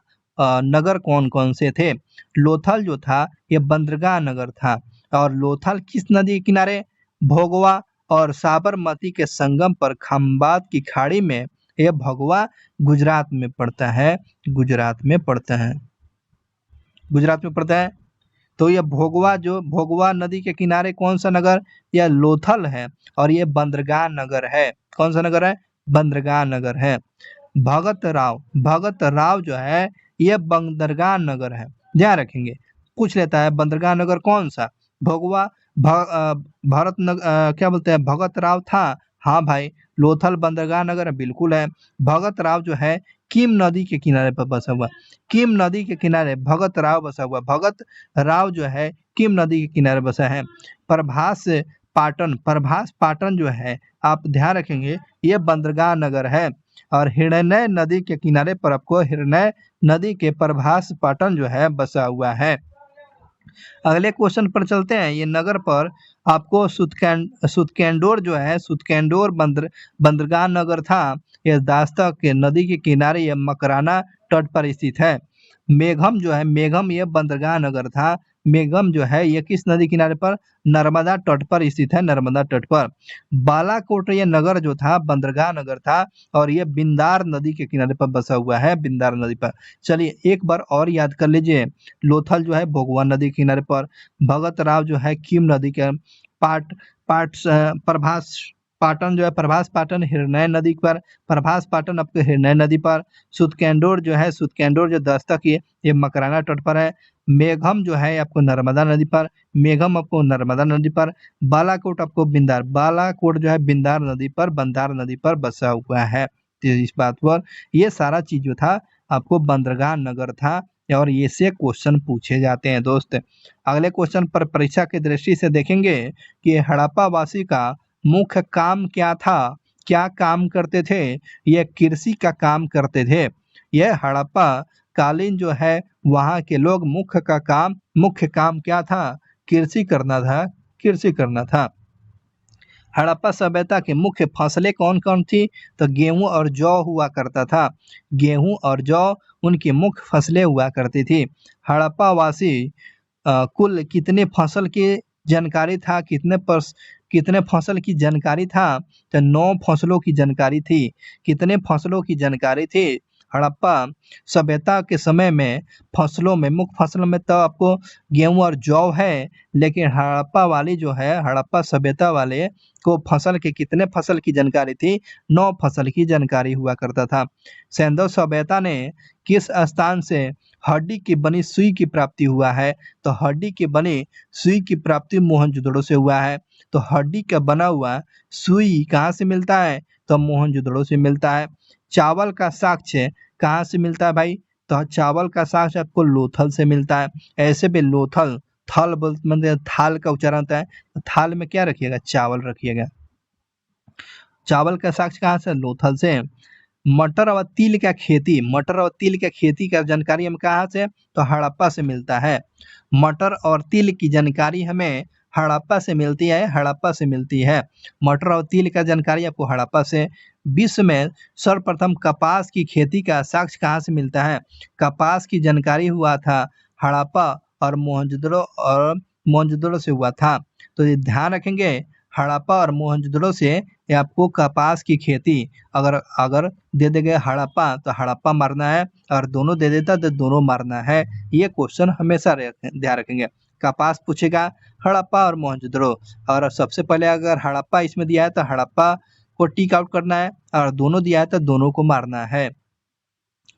नगर कौन कौन से थे? लोथल जो था ये बंदरगाह नगर था। और लोथल किस नदी के किनारे? भोगवा और साबरमती के संगम पर खंबात की खाड़ी में। यह भोगवा गुजरात में पड़ता है, गुजरात में पड़ता है। तो यह भोगवा नदी के किनारे कौन सा नगर? यह लोथल है और यह बंदरगाह नगर है। कौन सा नगर है? बंदरगाह नगर है। भगत राव जो है यह बंदरगाह नगर है। ध्यान रखेंगे, पूछ लेता है बंदरगाह नगर कौन सा? भोगवा क्या बोलते हैं? भगत राव था। हाँ भाई, लोथल बंदरगाह नगर बिल्कुल है। भगत राव जो है कीम नदी के किनारे पर बसा हुआ, कीम नदी के किनारे भगत राव बसा हुआ। भगत राव जो है कीम नदी के किनारे बसा है। प्रभास पाटन जो है, आप ध्यान रखेंगे, ये बंदरगाह नगर है। और हिरण्य नदी के किनारे पर आपको हिरण्य नदी के प्रभास पाटन जो है बसा हुआ है। अगले क्वेश्चन पर चलते हैं। ये नगर पर आपको सुतकेंडोर जो है, सुतकेंडोर बंदरगाह नगर था। यह दास्ता के नदी के किनारे यह मकराना तट पर स्थित है। मेघम जो है, मेघम यह बंदरगाह नगर था। मेघम जो है ये किस नदी किनारे पर, नर्मदा तट पर स्थित है, नर्मदा तट पर। बालाकोट ये नगर जो था बंदरगाह नगर था और ये बिंदार नदी के किनारे पर बसा हुआ है, बिंदार नदी पर। चलिए एक बार और याद कर लीजिए, लोथल जो है भोगवान नदी के किनारे पर, भगत राव जो है कीम नदी के पाट पाट प्रभास पाटन जो है प्रभास पाटन हिरनय नदी पर, प्रभास पाटन आपके हिरनय नदी पर। सुतकेंदोर जो है सुतकेंदोर जो दस्तक ये मकराना तट पर है। मेघम जो है आपको नर्मदा नदी पर, मेघम आपको नर्मदा नदी पर। बालाकोट आपको बिंदार, बालाकोट जो है बिंदार नदी पर, बंदार नदी पर बसा हुआ है। तो इस बात पर ये सारा चीज जो था आपको बंदरगाह नगर था और ये से क्वेश्चन पूछे जाते हैं दोस्त। अगले क्वेश्चन पर परीक्षा की दृष्टि से देखेंगे कि हड़प्पा वासी का मुख्य काम क्या था, क्या काम करते थे, ये कृषि का काम करते थे। यह हड़प्पा कालीन जो है वहाँ के लोग मुख्य काम क्या था, कृषि करना था, कृषि करना था। हड़प्पा सभ्यता की मुख्य फसलें कौन कौन थी, तो गेहूं और जौ हुआ करता था, गेहूं और जौ उनकी मुख्य फसलें हुआ करती थी। हड़प्पा वासी कुल कितने फसल की जानकारी था, कितने फसल की जानकारी था, तो 9 फसलों की जानकारी थी। कितने फसलों की जानकारी थी, हड़प्पा सभ्यता के समय में फसलों में मुख्य फसल में तो आपको गेहूं और जौ है, लेकिन हड़प्पा वाली जो है हड़प्पा सभ्यता वाले को फसल के कितने फसल की जानकारी थी, 9 फसल की जानकारी हुआ करता था। सैंधव सभ्यता ने किस स्थान से हड्डी की बनी सुई की प्राप्ति हुआ है, तो हड्डी की बनी सुई की प्राप्ति मोहनजोदड़ो से हुआ है। तो हड्डी का बना हुआ सुई कहाँ से मिलता है, तो मोहनजोदड़ो से मिलता है। चावल का साक्ष्य कहाँ से मिलता है भाई, तो चावल का साक्ष्य आपको लोथल से मिलता है। ऐसे भी लोथल थल मतलब थाल का उच्चारण होता है, तो थाल में क्या रखिएगा, चावल रखिएगा। चावल का साक्ष्य कहाँ से, लोथल से। मटर और तिल का खेती, मटर और तिल का खेती का जानकारी हमें कहाँ से, तो हड़प्पा से मिलता है। मटर और तिल की जानकारी हमें हड़प्पा से मिलती है, हड़प्पा से मिलती है। मटर और तिल का जानकारी आपको हड़प्पा से। विश्व में सर्वप्रथम कपास की खेती का साक्ष्य कहाँ से मिलता है, कपास की जानकारी हुआ था हड़प्पा और मोहनजोदड़ो से हुआ था। तो ये ध्यान रखेंगे, हड़प्पा और मोहनजोदड़ो से ये आपको कपास की खेती, अगर दे देंगे हड़प्पा तो हड़प्पा मारना है, और दोनों दे देता तो दोनों मारना है। ये क्वेश्चन हमेशा ध्यान रखेंगे। कपास पूछेगा, हड़प्पा और मोहनजोदड़ो, और सबसे पहले अगर हड़प्पा इसमें दिया है तो हड़प्पा को टिक आउट करना है, और दोनों दिया है तो दोनों को मारना है।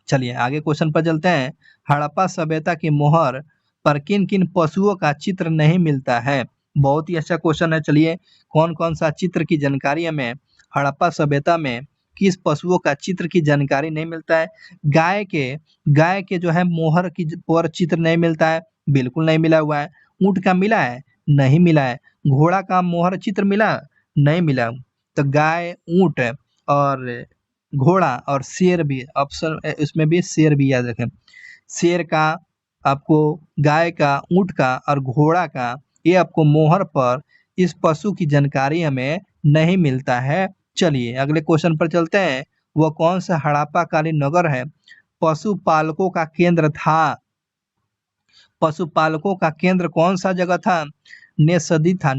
चलिए आगे क्वेश्चन पर चलते हैं। हड़प्पा सभ्यता की मोहर पर किन किन पशुओं का चित्र नहीं मिलता है, बहुत ही अच्छा क्वेश्चन है। चलिए कौन कौन सा चित्र की जानकारी हमें हड़प्पा सभ्यता में किस पशुओं का चित्र की जानकारी नहीं मिलता है। गाय के जो है मोहर की पर चित्र नहीं मिलता है, बिल्कुल नहीं मिला हुआ है। ऊंट का मिला है, नहीं मिला है। घोड़ा का मोहर चित्र मिला, नहीं मिला। तो गाय, ऊंट और घोड़ा और शेर भी ऑप्शन, इसमें भी शेर भी याद रखें। शेर का आपको, गाय का, ऊंट का और घोड़ा का, ये आपको मोहर पर इस पशु की जानकारी हमें नहीं मिलता है। चलिए अगले क्वेश्चन पर चलते हैं। वह कौन सा हड़प्पा कालीन नगर है पशुपालकों का केंद्र था, पशुपालकों का केंद्र कौन सा जगह था, नेसदी था,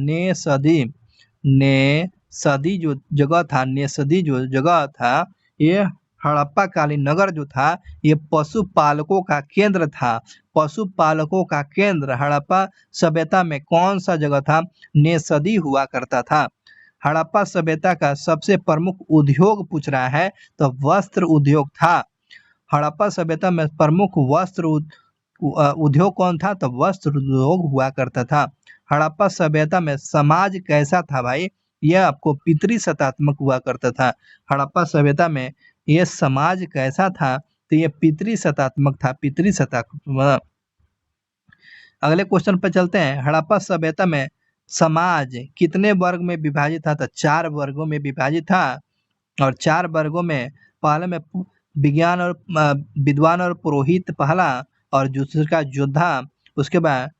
नेसदी जो जगह था, नेसदी जो जगह था, ये हड़प्पा कालीन नगर जो था ये पशुपालकों का केंद्र था। पशुपालकों का केंद्र हड़प्पा सभ्यता में कौन सा जगह था, नेसदी हुआ करता था। हड़प्पा सभ्यता का सबसे प्रमुख उद्योग पूछ रहा है, तो वस्त्र उद्योग था। हड़प्पा सभ्यता में प्रमुख वस्त्र उद्योग कौन था, तो वस्त्र उद्योग हुआ करता था। हड़प्पा सभ्यता में समाज कैसा था भाई, यह आपको पितृसत्तात्मक हुआ करता था। हड़प्पा सभ्यता में यह समाज कैसा था, तो यह पितृसत्तात्मक था, पितृसत्तात्मक। अगले क्वेश्चन पर चलते हैं। हड़प्पा सभ्यता में समाज कितने वर्ग में विभाजित था, तो 4 वर्गों में विभाजित था। और 4 वर्गों में पहले में विद्वान और पुरोहित पहला, और दूसरा योद्धा, उसके बाद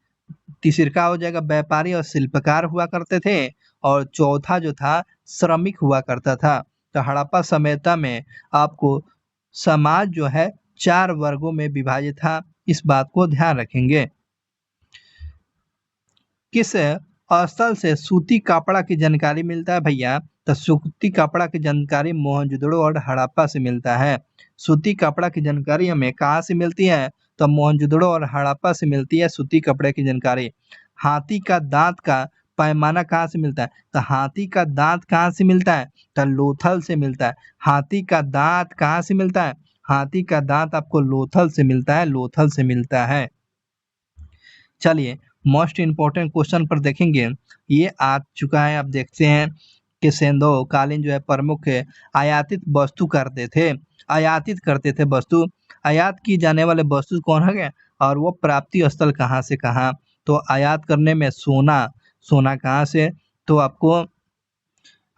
तीसरा हो जाएगा व्यापारी और शिल्पकार हुआ करते थे, और चौथा जो था श्रमिक हुआ करता था। तो हड़प्पा सभ्यता में आपको समाज जो है 4 वर्गों में विभाजित था, इस बात को ध्यान रखेंगे। किस स्थल से सूती कपड़ा की जानकारी मिलता है भैया? तो सूती कपड़ा की जानकारी मोहनजोदड़ो और हड़प्पा से मिलता है। सूती कपड़ा की जानकारी हमें कहाँ से मिलती है? तो मोहनजोदड़ो और हड़प्पा से मिलती है सूती कपड़े की जानकारी। हाथी का दांत का पैमाना कहाँ से मिलता है? तो हाथी का दांत कहाँ से मिलता है? तो लोथल से मिलता है। हाथी का दांत कहाँ से मिलता है? हाथी का दांत आपको लोथल से मिलता है, लोथल से मिलता है। चलिए मोस्ट इम्पोर्टेंट क्वेश्चन पर देखेंगे, ये आ चुका है। आप देखते हैं कि सेंधो कालीन जो है प्रमुख आयातित वस्तु करते थे, आयातित करते थे वस्तु। आयात की जाने वाले वस्तु कौन है और वो प्राप्ति स्थल कहाँ से कहाँ? तो आयात करने में सोना, सोना कहाँ से? तो आपको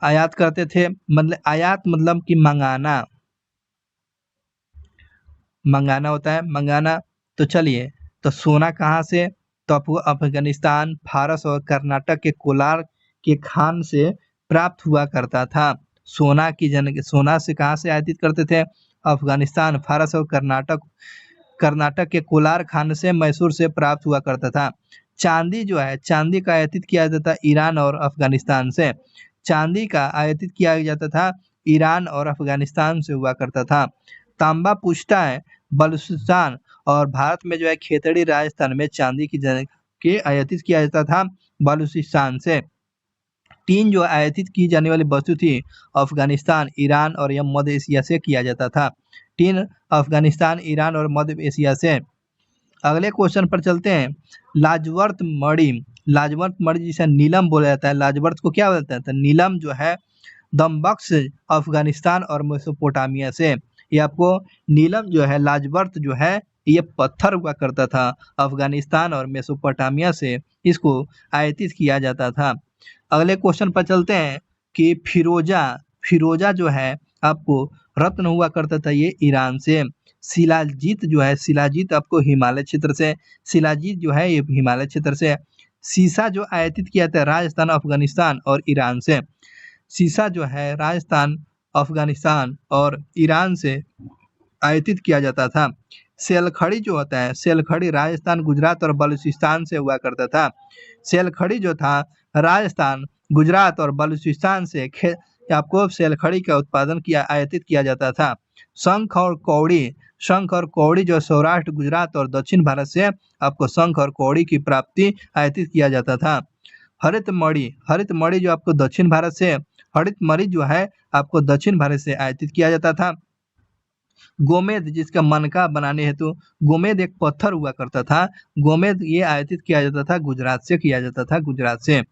आयात करते थे, मतलब आयात मतलब कि मंगाना, मंगाना होता है, मंगाना। तो चलिए, तो सोना कहाँ से? तो आपको अफगानिस्तान, फारस और कर्नाटक के कोलार के खान से प्राप्त हुआ करता था। सोना की सोना से कहाँ से आयातित करते थे? अफगानिस्तान, फारस और कर्नाटक, कर्नाटक के कोलार खान से, मैसूर से प्राप्त हुआ करता था। चांदी जो है, चांदी का आयातित किया जाता था ईरान और अफगानिस्तान से। चांदी का आयातित किया जाता था ईरान और अफगानिस्तान से हुआ करता था। तांबा पूछता है बलूचिस्तान और भारत में जो है खेतड़ी राजस्थान में चांदी की आयातित किया जाता था बलूचिस्तान से। टीन जो आयातित की जाने वाली वस्तु थी अफगानिस्तान, ईरान और यह मध्य एशिया से किया जाता था। टीन अफगानिस्तान, ईरान और मध्य एशिया से। अगले क्वेश्चन पर चलते हैं। लाजवर्त मणि, लाजवर्त मणि जिसे नीलम बोला जाता है, लाजवर्त को क्या बोलते हैं? तो नीलम जो है दमबख्श अफगानिस्तान और मेसोपोटामिया से। ये आपको नीलम जो है, लाजवर्त जो है, ये पत्थर हुआ करता था अफगानिस्तान और मेसोपोटामिया से, इसको आयातित किया जाता था। अगले क्वेश्चन पर चलते हैं कि फिरोजा, फिरोजा जो है आपको रत्न हुआ करता था ये ईरान से। शिलाजीत जो है, शिलाजीत आपको हिमालय क्षेत्र से, शिलाजीत जो है ये हिमालय क्षेत्र से। सीसा जो आयातित किया था राजस्थान, अफगानिस्तान और ईरान से। सीसा जो है राजस्थान, अफगानिस्तान और ईरान से आयातित किया जाता था। सेलखड़ी जो होता है, सेलखड़ी राजस्थान, गुजरात और बलूचिस्तान से हुआ करता था। सेलखड़ी जो था राजस्थान, गुजरात और बलूचिस्तान से आपको सेलखड़ी का उत्पादन किया, आयातित किया जाता था। शंख और कौड़ी, शंख और कौड़ी जो सौराष्ट्र, गुजरात और दक्षिण भारत से आपको शंख और कौड़ी की प्राप्ति आयातित किया जाता था। हरित मणि, हरित मणि जो आपको दक्षिण भारत से, हरित मणि जो है आपको दक्षिण भारत से आयातित किया जाता था। गोमेद जिसका मनका बनाने हेतु गोमेद एक पत्थर हुआ करता था, गोमेद ये आयातित किया जाता था गुजरात से, किया जाता था गुजरात से।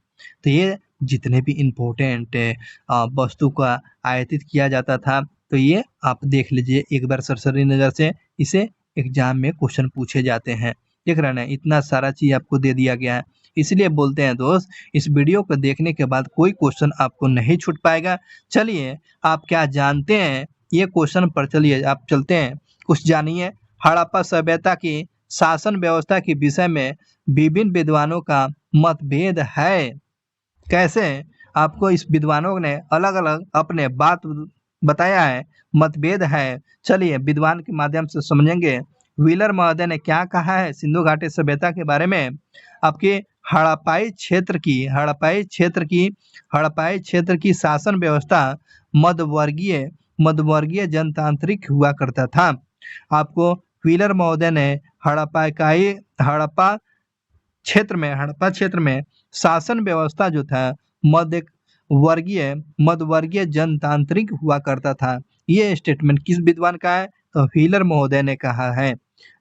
तो ये जितने भी इम्पोर्टेंट वस्तु का आयातित किया जाता था, तो ये आप देख लीजिए एक बार सरसरी नज़र से, इसे एग्जाम में क्वेश्चन पूछे जाते हैं। देख रहे हैं, इतना सारा चीज आपको दे दिया गया है। इसलिए बोलते हैं दोस्त, इस वीडियो को देखने के बाद कोई क्वेश्चन आपको नहीं छूट पाएगा। चलिए, आप क्या जानते हैं ये क्वेश्चन पर चलिए आप चलते हैं, कुछ जानिए। हड़प्पा सभ्यता की शासन व्यवस्था के विषय में विभिन्न विद्वानों का मतभेद है। कैसे? आपको इस विद्वानों ने अलग अलग अपने बात बताया है, मतभेद है। चलिए विद्वान के माध्यम से समझेंगे। व्हीलर महोदय ने क्या कहा है सिंधु घाटी सभ्यता के बारे में? आपके हड़प्पाई क्षेत्र की, हड़प्पाई क्षेत्र की, हड़प्पाई क्षेत्र की शासन व्यवस्था मध्यवर्गीय, मध्यवर्गीय जनतांत्रिक हुआ करता था। आपको व्हीलर महोदय ने हड़प्पा क्षेत्र में शासन व्यवस्था जो था मध्यवर्गीय जनतांत्रिक हुआ करता था। ये स्टेटमेंट किस विद्वान का है? तो व्हीलर महोदय ने कहा है।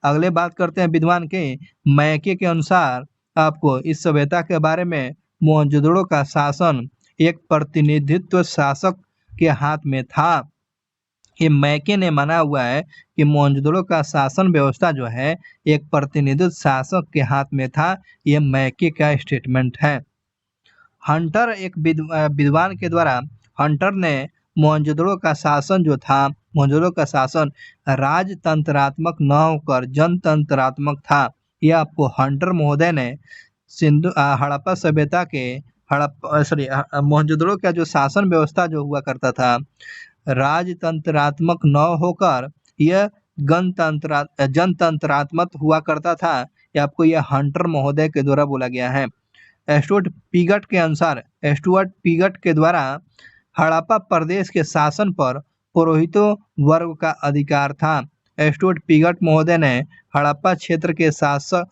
अगले बात करते हैं विद्वान के। मैके के अनुसार आपको इस सभ्यता के बारे में मोहनजोदड़ो का शासन एक प्रतिनिधित्व शासक के हाथ में था। ये मैके ने माना हुआ है कि मोहनजोदड़ो का शासन व्यवस्था जो है एक प्रतिनिधित्व शासक के हाथ में था। ये मैके का स्टेटमेंट है। हंटर एक विद्वान के द्वारा, हंटर ने मोहनजोदड़ो का शासन जो था, मोहनजोदड़ो का शासन राजतंत्रात्मक न होकर जनतंत्रात्मक था। यह आपको हंटर महोदय ने हड़प्पा सभ्यता के मोहनजोदड़ो का जो शासन व्यवस्था जो हुआ करता था राजतंत्रात्मक न होकर यह जनतंत्रात्मक हुआ करता था। यह आपको यह हंटर महोदय के द्वारा बोला गया है। स्टुअर्ट पीगट के द्वारा हड़प्पा प्रदेश के शासन पर पुरोहितों वर्ग का अधिकार था। स्टुअर्ट पीगट महोदय ने हड़प्पा क्षेत्र के शासक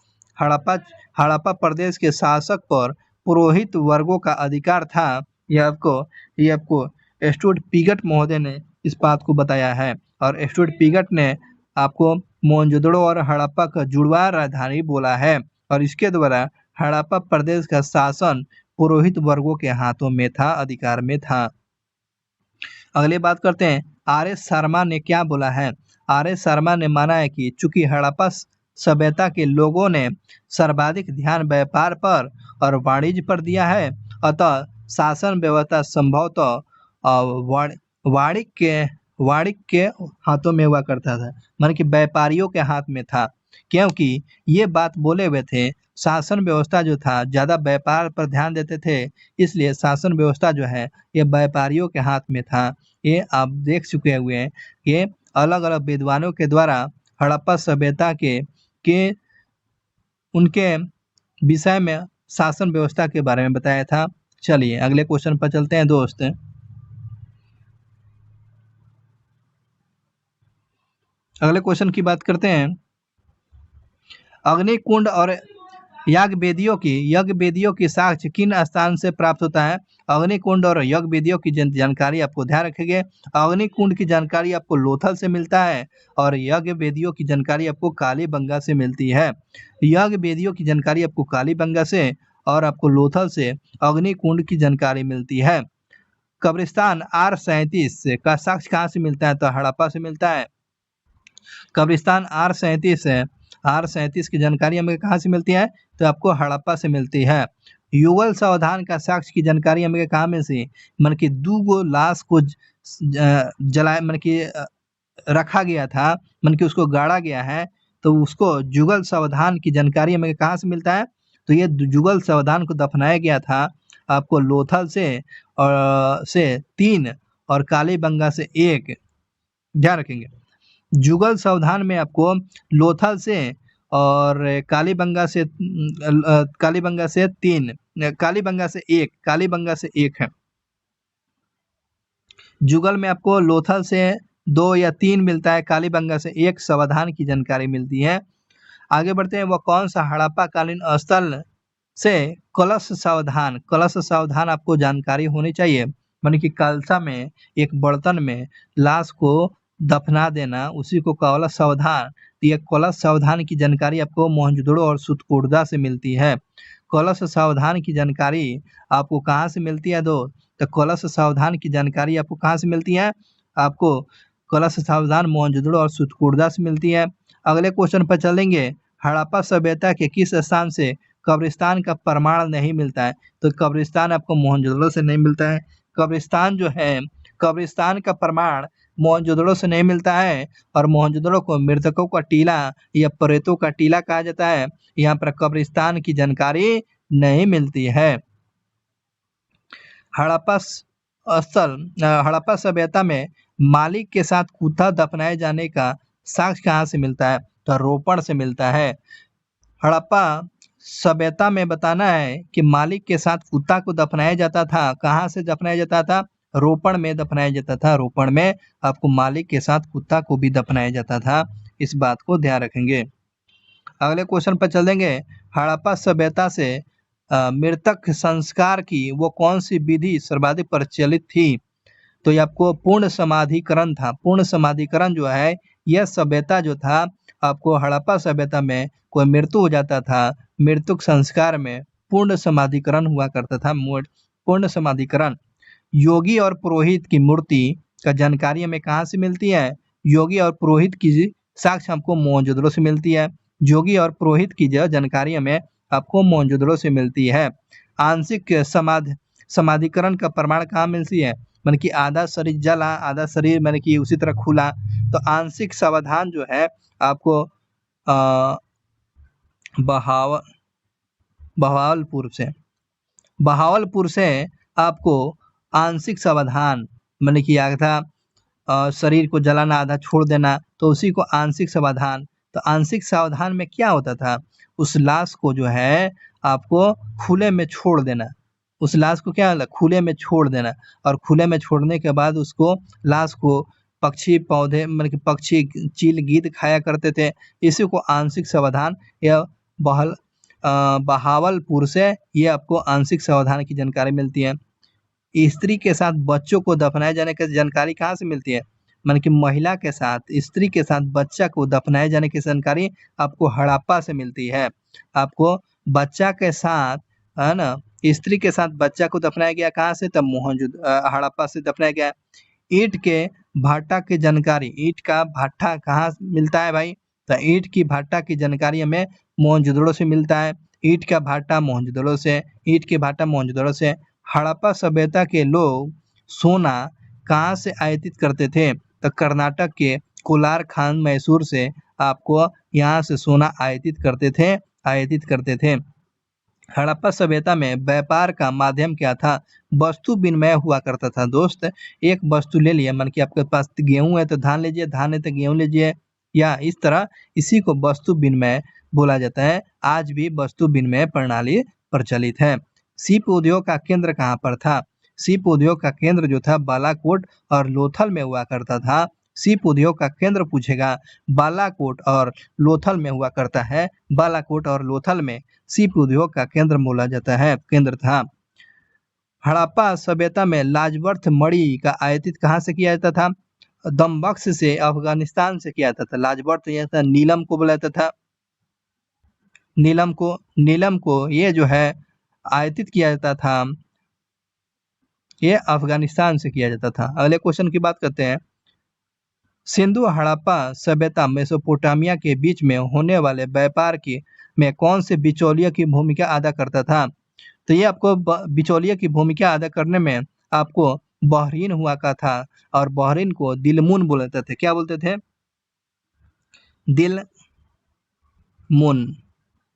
हड़प्पा प्रदेश के शासक पर पुरोहित वर्गों का अधिकार था। यह आपको स्टुअर्ट पीगट महोदय ने इस बात को बताया है। और स्टुअर्ट पीगट ने आपको मोहनजोदड़ो और हड़प्पा का जुड़वा राजधानी बोला है। और इसके द्वारा हड़प्पा प्रदेश का शासन पुरोहित वर्गों के हाथों में था, अधिकार में था। अगली बात करते हैं, आर.एस. शर्मा ने क्या बोला है। आर.एस. शर्मा ने माना है कि चूंकि हड़प्पा सभ्यता के लोगों ने सर्वाधिक ध्यान व्यापार पर और वाणिज्य पर दिया है, अतः शासन व्यवस्था संभवतः वाणिज्य के हाथों में हुआ करता था, माने कि व्यापारियों के हाथ में था। क्योंकि ये बात बोले हुए थे, शासन व्यवस्था जो था ज़्यादा व्यापार पर ध्यान देते थे, इसलिए शासन व्यवस्था जो है ये व्यापारियों के हाथ में था। ये आप देख चुके हुए हैं कि अलग अलग विद्वानों के द्वारा हड़प्पा सभ्यता के उनके विषय में शासन व्यवस्था के बारे में बताया था। चलिए अगले क्वेश्चन पर चलते हैं दोस्त। अगले क्वेश्चन की बात करते हैं, अग्निकुंड और यज्ञ वेदियों की साक्ष्य किन स्थान से प्राप्त होता है। अग्निकुंड और यज्ञ वेदियों की जानकारी आपको ध्यान रखेंगे। अग्निकुंड की जानकारी आपको लोथल से मिलता है और यज्ञ वेदियों की जानकारी आपको कालीबंगा से मिलती है। यज्ञ वेदियों की जानकारी आपको कालीबंगा से और आपको लोथल से अग्निकुंड की जानकारी मिलती है। कब्रिस्तान R37 का साक्ष्य कहाँ से मिलता है, तो हड़प्पा से मिलता है। कब्रिस्तान R37 की जानकारी हमें कहाँ से मिलती है, तो आपको हड़प्पा से मिलती है। युगल सावधान का साक्ष्य की जानकारी हमें कहाँ में से, मन की 2 लाश को जलाए मन की रखा गया था, मन की उसको गाड़ा गया है, तो उसको जुगल सावधान की जानकारी हमें कहाँ से मिलता है, तो ये जुगल सावधान को दफनाया गया था आपको लोथल से 3 और कालीबंगा से 1। ध्यान रखेंगे, जुगल सावधान में आपको लोथल से और कालीबंगा से 3, कालीबंगा से 1 है। जुगल में आपको लोथल से 2 या 3 मिलता है, कालीबंगा से 1 सावधान की जानकारी मिलती है। आगे बढ़ते हैं, वह कौन सा हड़प्पा कालीन स्थल से कलश सावधान आपको जानकारी होनी चाहिए, माने कि कलशा में एक बर्तन में लाश को दफना देना, उसी को कलश सावधान। ये कलश सावधान की जानकारी आपको मोहनजोदड़ो और सुतकोड़दा से मिलती है। कलश सावधान की जानकारी आपको कहाँ से मिलती है तो कलश सावधान की जानकारी आपको कहाँ से मिलती है, आपको कलश सावधान मोहनजोदड़ो और सुतकोड़दा से मिलती है। अगले क्वेश्चन पर चलेंगे, हड़प्पा सभ्यता के किस स्थान से कब्रिस्तान का प्रमाण नहीं मिलता है, तो कब्रिस्तान आपको मोहनजोदड़ो से नहीं मिलता है। कब्रिस्तान का प्रमाण मोहनजोदड़ो से नहीं मिलता है और मोहनजोदड़ो को मृतकों का टीला या प्रेतों का टीला कहा जाता है। यहाँ पर कब्रिस्तान की जानकारी नहीं मिलती है। हड़प्पा सभ्यता में मालिक के साथ कुत्ता दफनाए जाने का साक्ष्य कहाँ से मिलता है, तो रोपण से मिलता है। हड़प्पा सभ्यता में बताना है कि मालिक के साथ कुत्ता को दफनाया जाता था। कहाँ से दफनाया जाता था, रोपण में दफनाया जाता था। रोपण में आपको मालिक के साथ कुत्ता को भी दफनाया जाता था, इस बात को ध्यान रखेंगे। अगले क्वेश्चन पर चल देंगे, हड़प्पा सभ्यता से मृतक संस्कार की वो कौन सी विधि सर्वाधिक प्रचलित थी, तो ये आपको पूर्ण समाधिकरण था। पूर्ण समाधिकरण जो है, यह सभ्यता जो था आपको हड़प्पा सभ्यता में कोई मृत्यु हो जाता था, मृतक संस्कार में पूर्ण समाधिकरण हुआ करता था। पूर्ण समाधिकरण। योगी और पुरोहित की मूर्ति का जानकारी हमें कहाँ से मिलती है, योगी और पुरोहित की साक्ष्य हमको मोहनजोदड़ो से मिलती है। योगी और पुरोहित की जो जानकारी हमें आपको मोहनजोदड़ो से मिलती है। आंशिक समाधिकरण का प्रमाण कहाँ मिलती है, मन की आधा शरीर जला आधा शरीर मन की उसी तरह खुला, तो आंशिक सावधान जो है आपको बहावलपुर से आपको आंशिक सावधान, मैंने कि आधा शरीर को जलाना आधा छोड़ देना, तो उसी को आंशिक सावधान। तो आंशिक सावधान में क्या होता था, उस लाश को जो है आपको खुले में छोड़ देना। उस लाश को क्या खुले में छोड़ देना, और खुले में छोड़ने के बाद उसको लाश को पक्षी पौधे मतलब कि पक्षी चील गिद्ध खाया करते थे। इसी को आंशिक सावधान या बहावलपुर से ये आपको आंशिक सावधान की जानकारी मिलती है। स्त्री के साथ बच्चों को दफनाए जाने की जानकारी कहाँ से मिलती है? मतलब कि महिला के साथ स्त्री के साथ बच्चा को दफनाए जाने की जानकारी आपको हड़प्पा से मिलती है। आपको बच्चा के साथ है ना, स्त्री के साथ बच्चा को दफनाया गया कहाँ से? तब हड़प्पा से दफनाया गया। ईंट के भाटा की जानकारी, ईंट का भाटा कहाँ मिलता है भाई? तो ईंट की भाटा की जानकारी हमें मोहनजोदड़ो से मिलता है। ईंट का भाटा मोहनजोदड़ो से, ईंट के भाटा मोहनजोदड़ो से। हड़प्पा सभ्यता के लोग सोना कहाँ से आयातित करते थे? तो कर्नाटक के कोलार खान मैसूर से आपको यहाँ से सोना आयातित करते थे। हड़प्पा सभ्यता में व्यापार का माध्यम क्या था? वस्तु विनिमय हुआ करता था दोस्त। एक वस्तु ले लिया, मान कि आपके पास गेहूं है तो धान लीजिए, धान है तो गेहूं लीजिए, या इस तरह इसी को वस्तु विनिमय बोला जाता है। आज भी वस्तु विनिमय प्रणाली प्रचलित है। सीप उद्योग का केंद्र कहाँ पर था? सीप उद्योग का केंद्र जो था बालाकोट और लोथल में हुआ करता था। सीप उद्योग का केंद्र पूछेगा, बालाकोट और लोथल में हुआ करता है। बालाकोट और लोथल में सीप उद्योग का केंद्र बोला जाता है, केंद्र था। हड़प्पा सभ्यता में लाजवर्थ मणि का आयातित कहाँ से किया जाता था? दमबख्श से, अफगानिस्तान से किया जाता था। लाजवर्थ यह था, नीलम को बोला जाता था। नीलम को ये जो है आयातित किया जाता था, ये अफगानिस्तान से किया जाता था। अगले क्वेश्चन की बात करते हैं। सिंधु हड़प्पा सभ्यता मेसोपोटामिया के बीच में होने वाले व्यापार की में कौन से बिचौलिया की भूमिका अदा करता था? तो ये आपको बिचौलिया की भूमिका अदा करने में आपको बहरीन हुआ का था, और बहरीन को दिलमुन बोलते थे। क्या बोलते थे?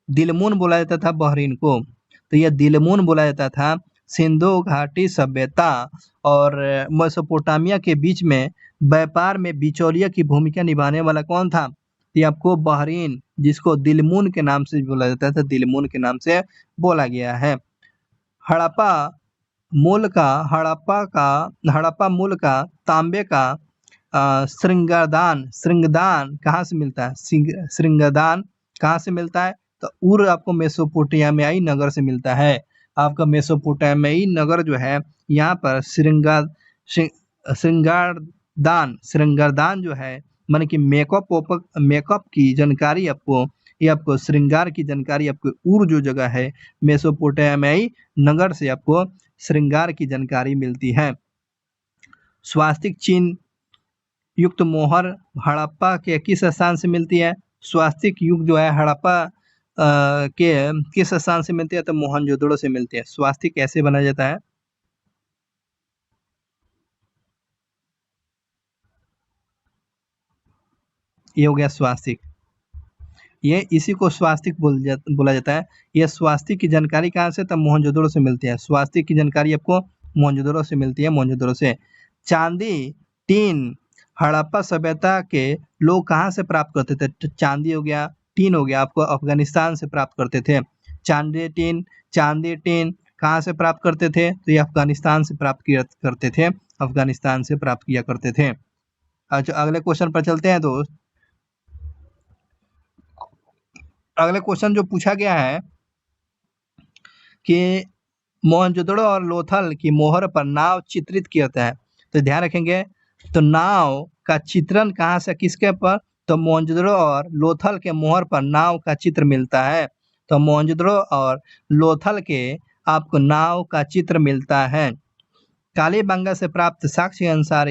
दिलमुन बोला जाता था बहरीन को। तो यह दिलमुन बोला जाता था। सिंधु घाटी सभ्यता और मेसोपोटामिया के बीच में व्यापार में बिचौलिया की भूमिका निभाने वाला कौन था? ये आपको बहरीन, जिसको दिलमुन के नाम से बोला जाता था, दिलमुन के नाम से बोला गया है। हड़प्पा मूल का तांबे का श्रृंगदान कहाँ से मिलता है? श्रृंगदान कहाँ से मिलता है? तो उर आपको मेसोपोटामियाई नगर से मिलता है। आपका मेसोपोटामियाई नगर जो है, यहाँ पर श्रृंगारदान जो है, माने कि मेकअप की जानकारी आपको, ये आपको श्रृंगार की जानकारी आपको उर जो जगह है मेसोपोटामियाई नगर से आपको श्रृंगार की जानकारी मिलती है। स्वास्तिक चिन्ह युक्त मोहर हड़प्पा के किस स्थान से मिलती है? स्वास्तिक युग जो है हड़प्पा के किस स्थान से मिलती है? तो मोहनजोदड़ो से मिलती है। स्वास्तिक कैसे बनाया जाता है? ये हो गया स्वास्तिक। ये इसी को स्वास्तिक बोला जाता है। यह स्वास्तिक की जानकारी कहाँ से? तब मोहनजोदड़ो से मिलती है। स्वास्तिक की जानकारी आपको मोहनजोदड़ो से मिलती है, मोहनजोदड़ो से। चांदी टीन हड़प्पा सभ्यता के लोग कहाँ से प्राप्त करते थे? चांदी हो गया, टीन हो गया, आपको अफगानिस्तान से प्राप्त करते थे। चांदी टीन कहाँ से प्राप्त करते थे? तो ये अफगानिस्तान से प्राप्त किया करते थे, अफगानिस्तान से प्राप्त किया करते थे। अच्छा, अगले क्वेश्चन पर चलते हैं दोस्त। अगले क्वेश्चन जो पूछा गया है कि मोहनजोदड़ो और लोथल की मोहर पर नाव चित्रित किया जाता है, तो ध्यान रखेंगे। तो नाव का चित्रण कहाँ से, किसके पर? तो मोहनजोदड़ो और लोथल के मोहर पर नाव का चित्र मिलता है। तो मोहनजोदड़ो और लोथल के आपको नाव का चित्र मिलता है। कालीबंगा से प्राप्त साक्ष्य के अनुसार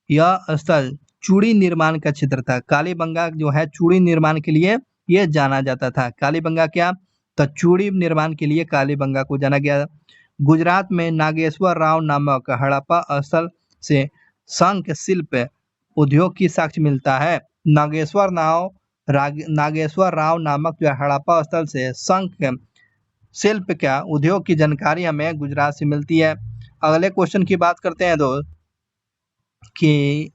यह स्थल चूड़ी निर्माण का क्षेत्र था। कालीबंगा जो है चूड़ी निर्माण के लिए यह जाना जाता था। कालीबंगा क्या? तो चूड़ी निर्माण के लिए कालीबंगा को जाना गया। गुजरात में नागेश्वर राव नामक हड़प्पा स्थल से शंख शिल्प उद्योग की साक्ष्य मिलता है। नागेश्वर राव नामक जो हड़प्पा स्थल से शंख शिल्प क्या उद्योग की जानकारी हमें गुजरात से मिलती है। अगले क्वेश्चन की बात करते हैं दोस्त कि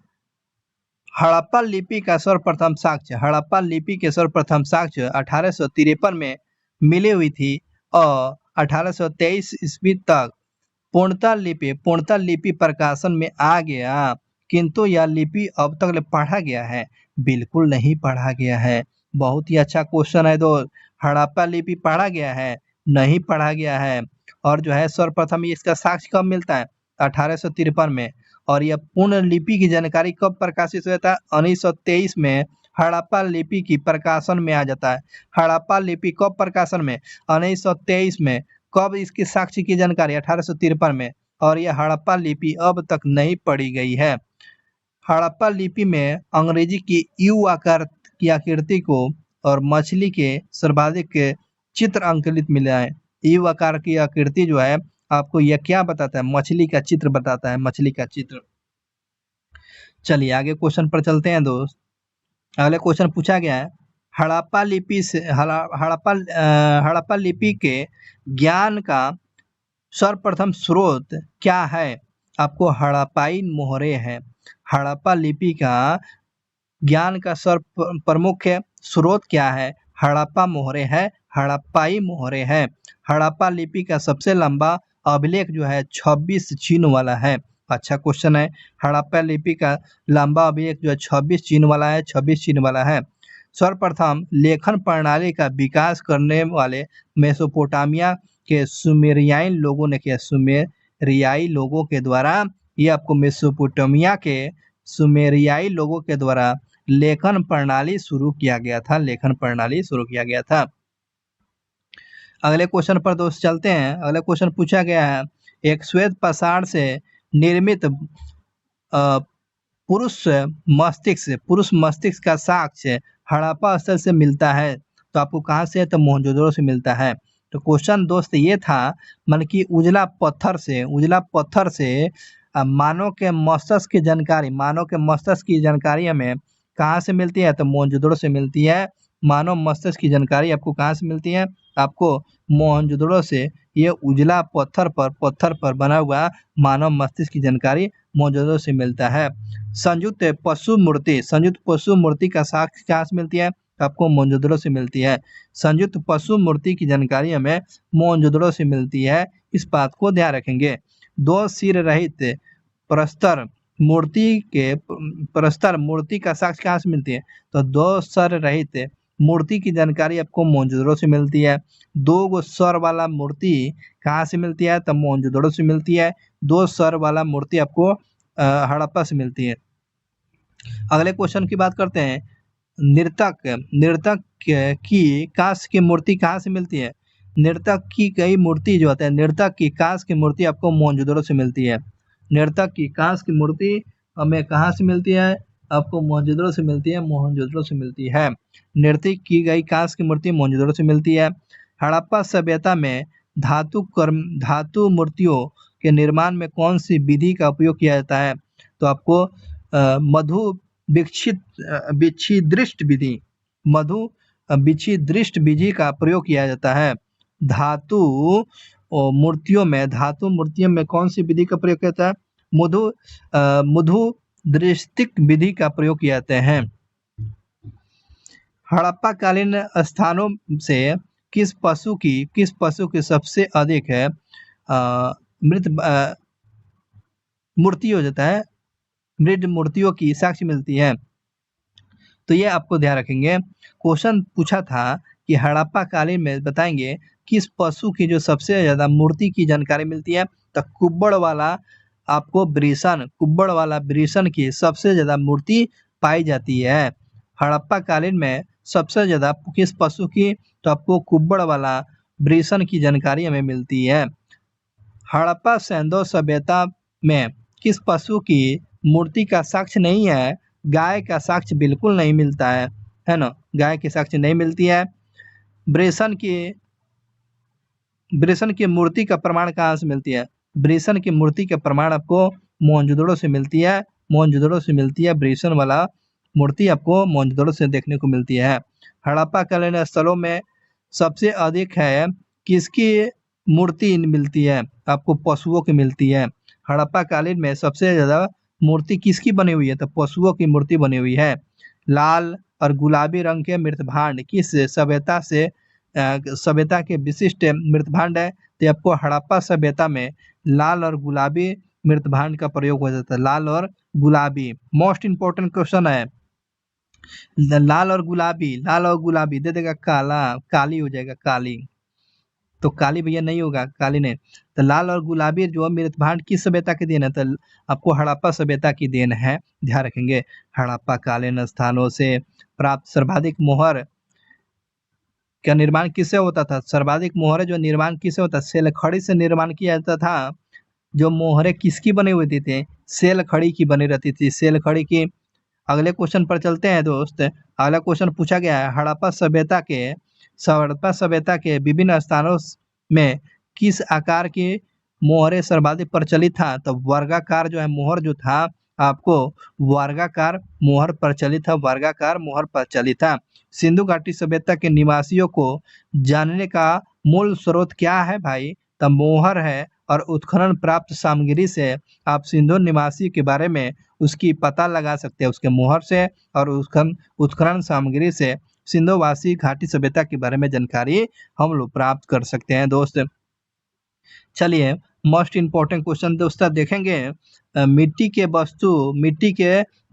हड़प्पा लिपि का सर्वप्रथम साक्ष्य 1853 में मिली हुई थी और 1823 ईस्वी तक पूर्णतः लिपि प्रकाशन में आ गया, किंतु यह लिपि अब तक पढ़ा गया है? बिल्कुल नहीं पढ़ा गया है। बहुत ही अच्छा क्वेश्चन है दोस्त। हड़प्पा लिपि पढ़ा गया है? नहीं पढ़ा गया है। और जो है सर्वप्रथम इसका साक्ष्य कब मिलता है? 1853 में। और यह पूर्ण लिपि की जानकारी कब प्रकाशित हुआ था? 1923 में हड़प्पा लिपि की प्रकाशन में आ जाता है। हड़प्पा लिपि कब प्रकाशन में? 1923 में। कब इसकी साक्ष्य की जानकारी? 1853 में। और यह हड़प्पा लिपि अब तक नहीं पढ़ी गई है। हड़प्पा लिपि में अंग्रेजी की यू आकार की आकृति को और मछली के सर्वाधिक चित्र अंकित मिले हैं। यू आकार की आकृति जो है आपको यह क्या बताता है? मछली का चित्र बताता है, मछली का चित्र। चलिए आगे क्वेश्चन पर चलते हैं दोस्त। अगले क्वेश्चन पूछा गया है, हड़प्पा लिपि के ज्ञान का सर्वप्रथम स्रोत क्या है? आपको हड़प्पाई मोहरे है। हड़प्पा लिपि का ज्ञान का प्रमुख स्रोत क्या है? हड़प्पा मोहरे है, हड़प्पाई मोहरे है। हड़प्पा लिपि का सबसे लंबा अभिलेख जो है 26 चिन्ह वाला है। अच्छा क्वेश्चन है। हड़प्पा लिपि का लंबा अभिलेख जो है 26 चिन्ह वाला है, 26 चिन्ह वाला है। सर्वप्रथम लेखन प्रणाली का विकास करने वाले मेसोपोटामिया के सुमेरियाई लोगों ने किया। सुमेरियाई लोगों के द्वारा, ये आपको मेसोपोटामिया के सुमेरियाई लोगों के द्वारा लेखन प्रणाली शुरू किया गया था। लेखन प्रणाली शुरू किया गया था। अगले क्वेश्चन पर दोस्त चलते हैं। अगले क्वेश्चन पूछा गया है, एक श्वेत पाषाण से निर्मित पुरुष मस्तिष्क का साक्ष्य हड़प्पा स्थल से मिलता है। तो आपको कहाँ से? तो मोहनजोदड़ो से मिलता है। तो क्वेश्चन दोस्त ये था, मन की उजला पत्थर से मानव के मस्तिष्क की जानकारी हमें कहाँ से मिलती है? तो मोहनजोदड़ो से मिलती है। मानव मस्तिष्क की जानकारी आपको कहाँ से मिलती है? आपको मोहनजोदड़ो से। ये उजला पत्थर पर बना हुआ मानव मस्तिष्क की जानकारी मोहनजोदड़ो से मिलता है। संयुक्त पशु मूर्ति का साक्ष्य कहाँ से मिलती है? आपको मोहनजोदड़ो से मिलती है। संयुक्त पशु मूर्ति की जानकारी हमें मोहनजोदड़ो से मिलती है। इस बात को ध्यान रखेंगे। दो सिर रहित प्रस्तर मूर्ति का साक्ष्य कहाँ से मिलती है? तो दो सर रहित मूर्ति की जानकारी आपको मोहनजोदड़ो से मिलती है। दो गो सर वाला मूर्ति कहाँ से मिलती है? तो मोहनजोदड़ो से मिलती है। दो सर वाला मूर्ति आपको हड़प्पा से मिलती है। अगले क्वेश्चन की बात करते हैं। नर्तक की कांस्य की मूर्ति कहाँ से मिलती है? नर्तक की कई मूर्ति जो होता है, नर्तक की कांस्य की मूर्ति आपको मोहनजोदड़ो से मिलती है। नर्तक की कांस्य की मूर्ति हमें कहाँ से मिलती है? आपको मोहनजोदड़ो से मिलती है। मोहनजोदड़ो से मिलती है। नर्तक की गई कांस्य की मूर्ति मोहनजोदड़ो से मिलती है। हड़प्पा सभ्यता में धातु मूर्तियों के निर्माण में कौन सी विधि का उपयोग किया जाता है? तो आपको मधु विच्छिदृष्ट विधि का प्रयोग किया जाता है। धातु मूर्तियों में कौन सी विधि का प्रयोग किया जाता है? मधु दृष्टिक विधि का प्रयोग किया जाते हैं। हड़प्पा कालीन स्थानों से किस पशु की सबसे अधिक है मृत मूर्ति हो जाता है? मृत मूर्तियों की साक्ष्य मिलती है। तो ये आपको ध्यान रखेंगे। क्वेश्चन पूछा था कि हड़प्पा कालीन में बताएंगे किस पशु की जो सबसे ज्यादा मूर्ति की जानकारी मिलती है? तो कुब्बड़ वाला वृषण की सबसे ज्यादा मूर्ति पाई जाती है। हड़प्पा कालीन में सबसे ज्यादा किस पशु की? तो आपको कुब्बड़ वाला वृषण की जानकारी हमें मिलती है। हड़प्पा सैंधव सभ्यता में किस पशु की मूर्ति का साक्ष्य नहीं है? गाय का साक्ष्य बिल्कुल नहीं मिलता है ना? गाय की साक्ष्य नहीं मिलती है। वृषण की मूर्ति का प्रमाण कहाँ से मिलती है? वृषण की मूर्ति का प्रमाण आपको मोहनजोदड़ो से मिलती है। वृषण वाला मूर्ति आपको मोहनजोदड़ो से देखने को मिलती है। हड़प्पा कालीन स्थलों में सबसे अधिक है किसकी मूर्ति मिलती है? आपको पशुओं की मिलती है। हड़प्पा कालीन में सबसे ज्यादा मूर्ति किसकी बनी हुई है? तो पशुओं की मूर्ति बनी हुई है। लाल और गुलाबी रंग के मृतभांड किस सभ्यता से सभ्यता के विशिष्ट मृतभांड है, तो आपको हड़प्पा सभ्यता में लाल और गुलाबी मृतभांड का प्रयोग हो जाता है। लाल और गुलाबी मोस्ट इंपॉर्टेंट क्वेश्चन है। लाल और गुलाबी दे देगा काला, काली हो जाएगा काली, तो काली भैया नहीं होगा, काली नहीं। तो लाल और गुलाबी जो मृतभांड किस सभ्यता की देन है, तो आपको हड़प्पा सभ्यता की देन है, ध्यान रखेंगे। हड़प्पा कालीन स्थानों से प्राप्त सर्वाधिक मोहर का निर्माण किससे होता था? सर्वाधिक मोहरे जो निर्माण किससे होता? सेलखड़ी से निर्माण किया जाता था। जो मोहरे किसकी बनी हुई थी? सेलखड़ी की बनी रहती थी, सेलखड़ी की। अगले क्वेश्चन पर चलते हैं दोस्त। अगला क्वेश्चन पूछा गया है, हड़प्पा सभ्यता के विभिन्न स्थानों में किस आकार की मोहरे सर्वाधिक प्रचलित था? तो वर्गाकार जो है मोहर जो था, आपको वर्गाकार मोहर प्रचलित था, वर्गाकार मोहर प्रचलित था। सिंधु घाटी सभ्यता के निवासियों को जानने का मूल स्रोत क्या है भाई? तो मोहर है, और उत्खनन प्राप्त सामग्री से आप सिंधु निवासी के बारे में उसकी पता लगा सकते हैं, उसके मोहर से और उत्खनन सामग्री से सिंधुवासी घाटी सभ्यता के बारे में जानकारी हम लोग प्राप्त कर सकते हैं दोस्त। चलिए मोस्ट इम्पोर्टेंट क्वेश्चन दोस्तों देखेंगे। मिट्टी के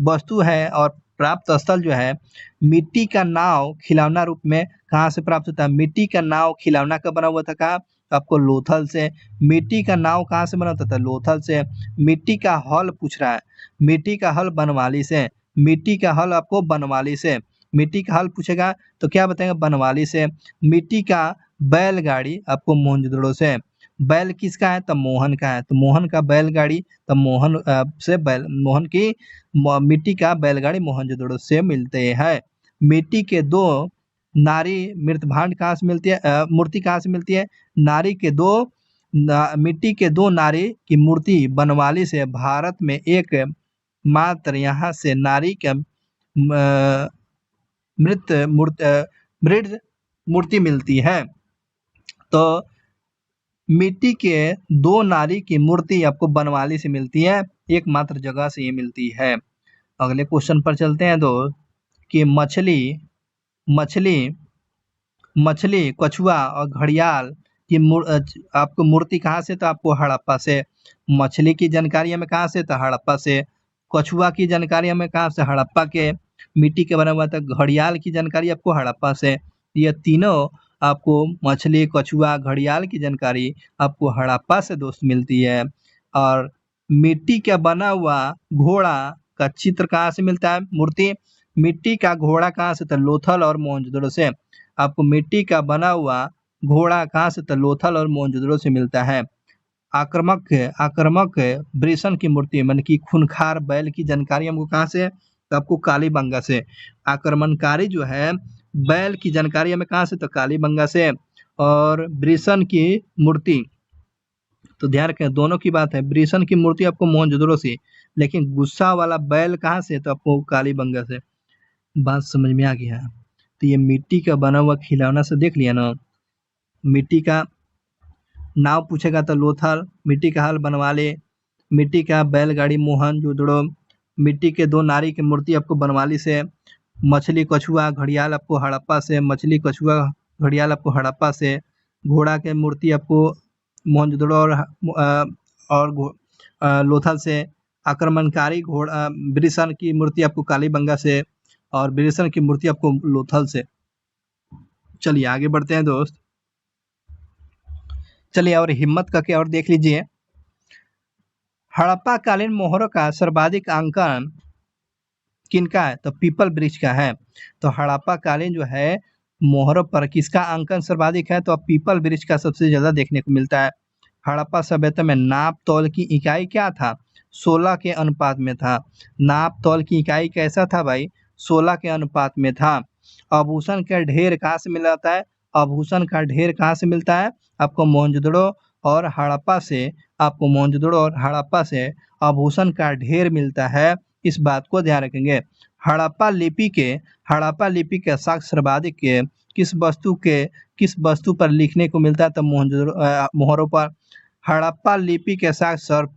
वस्तु है और प्राप्त स्थल जो है, मिट्टी का नाव खिलौना रूप में कहाँ से प्राप्त होता है? मिट्टी का नाव खिलौना का बना हुआ था कहाँ? आपको लोथल से। मिट्टी का नाव कहाँ से बना होता था? लोथल से। मिट्टी का हल पूछ रहा है, मिट्टी का हल बनवाली से। मिट्टी का हल आपको बनवाली से, मिट्टी का हल पूछेगा तो क्या बताएंगे? बनवाली से। मिट्टी का बैलगाड़ी आपको मोहनजोदड़ो से। बैल किसका है? तो मोहन का है, तो मोहन का बैलगाड़ी, तो मोहन की मिट्टी का बैलगाड़ी मोहनजोदड़ो से मिलते हैं। मिट्टी के दो नारी मृतभांड कहाँ से मिलती है? मूर्ति कहाँ से मिलती है? मिट्टी के दो नारी की मूर्ति बनवाली से भारत में एक मात्र यहाँ से नारी के मृत मूर्ति मिलती है। तो मिट्टी के दो नारी की मूर्ति आपको बनवाली से मिलती है, एकमात्र जगह से ये मिलती है। अगले क्वेश्चन पर चलते हैं कि मछली, कछुआ और घड़ियाल की आपको मूर्ति कहाँ से? तो आपको हड़प्पा से। मछली की जानकारी हमें कहाँ से? तो हड़प्पा से। कछुआ की जानकारी हमें कहाँ से? हड़प्पा के मिट्टी के बना हुआ था। घड़ियाल की जानकारी आपको हड़प्पा से। ये तीनों आपको मछली, कछुआ, घड़ियाल की जानकारी आपको हड़प्पा से दोस्त मिलती है। और मिट्टी का बना हुआ घोड़ा का चित्र कहाँ से मिलता है? मूर्ति। मिट्टी का घोड़ा कहाँ से? तो लोथल और मोहनजोदड़ो से। आपको मिट्टी का बना हुआ घोड़ा कहाँ से? तो लोथल और मोहनजोदड़ो से मिलता है। आक्रमक वृषण की मूर्ति माने कि खूंखार बैल की जानकारी हमको कहाँ से? तो आपको कालीबंगा से। आक्रमणकारी जो है बैल की जानकारी हमें कहाँ से? तो कालीबंगा से। और वृषण की मूर्ति, तो ध्यान रखें दोनों की बात है। वृषण की मूर्ति आपको मोहनजोदड़ो से, लेकिन गुस्सा वाला बैल कहाँ से? तो आपको कालीबंगा से। बात समझ में आ गया? तो ये मिट्टी का बना हुआ खिलौना से देख लिया ना। मिट्टी का नाव पूछेगा तो लोथल, मिट्टी का हल बनवाले, मिट्टी का बैलगाड़ी मोहनजोदड़ो, मिट्टी के दो नारी की मूर्ति आपको बनवाली से। मछली, कछुआ, घड़ियाल आपको हड़प्पा से। मछली, कछुआ, घड़ियाल आपको हड़प्पा से। घोड़ा के मूर्ति आपको मोहनजोदड़ो और लोथल से। आक्रमणकारी घोड़ा वृषण की मूर्ति आपको कालीबंगा से, और वृषण की मूर्ति आपको लोथल से। चलिए आगे बढ़ते हैं दोस्त। चलिए और हिम्मत करके और देख लीजिए। हड़प्पा कालीन मोहरों का सर्वाधिक अंकन किनका है? तो पीपल वृक्ष का है। तो हड़प्पा कालीन जो है मोहरों पर किसका अंकन सर्वाधिक है? तो पीपल वृक्ष का सबसे ज्यादा देखने को मिलता है। हड़प्पा सभ्यता में नाप तौल की इकाई क्या था? 16 के अनुपात में था। नाप तौल की इकाई कैसा था भाई? 16 के अनुपात में था। आभूषण का ढेर कहाँ से मिलता है? आभूषण का ढेर कहाँ से मिलता है? आपको मोहनजोदड़ो और हड़प्पा से। आपको मोहनजोदड़ो और हड़प्पा से आभूषण का ढेर मिलता है, इस बात को ध्यान रखेंगे। हड़प्पा लिपि के साक्ष्य सर्वाधिक के किस वस्तु पर लिखने को मिलता है? तो मोहरों पर। हड़प्पा लिपि के साक्ष्य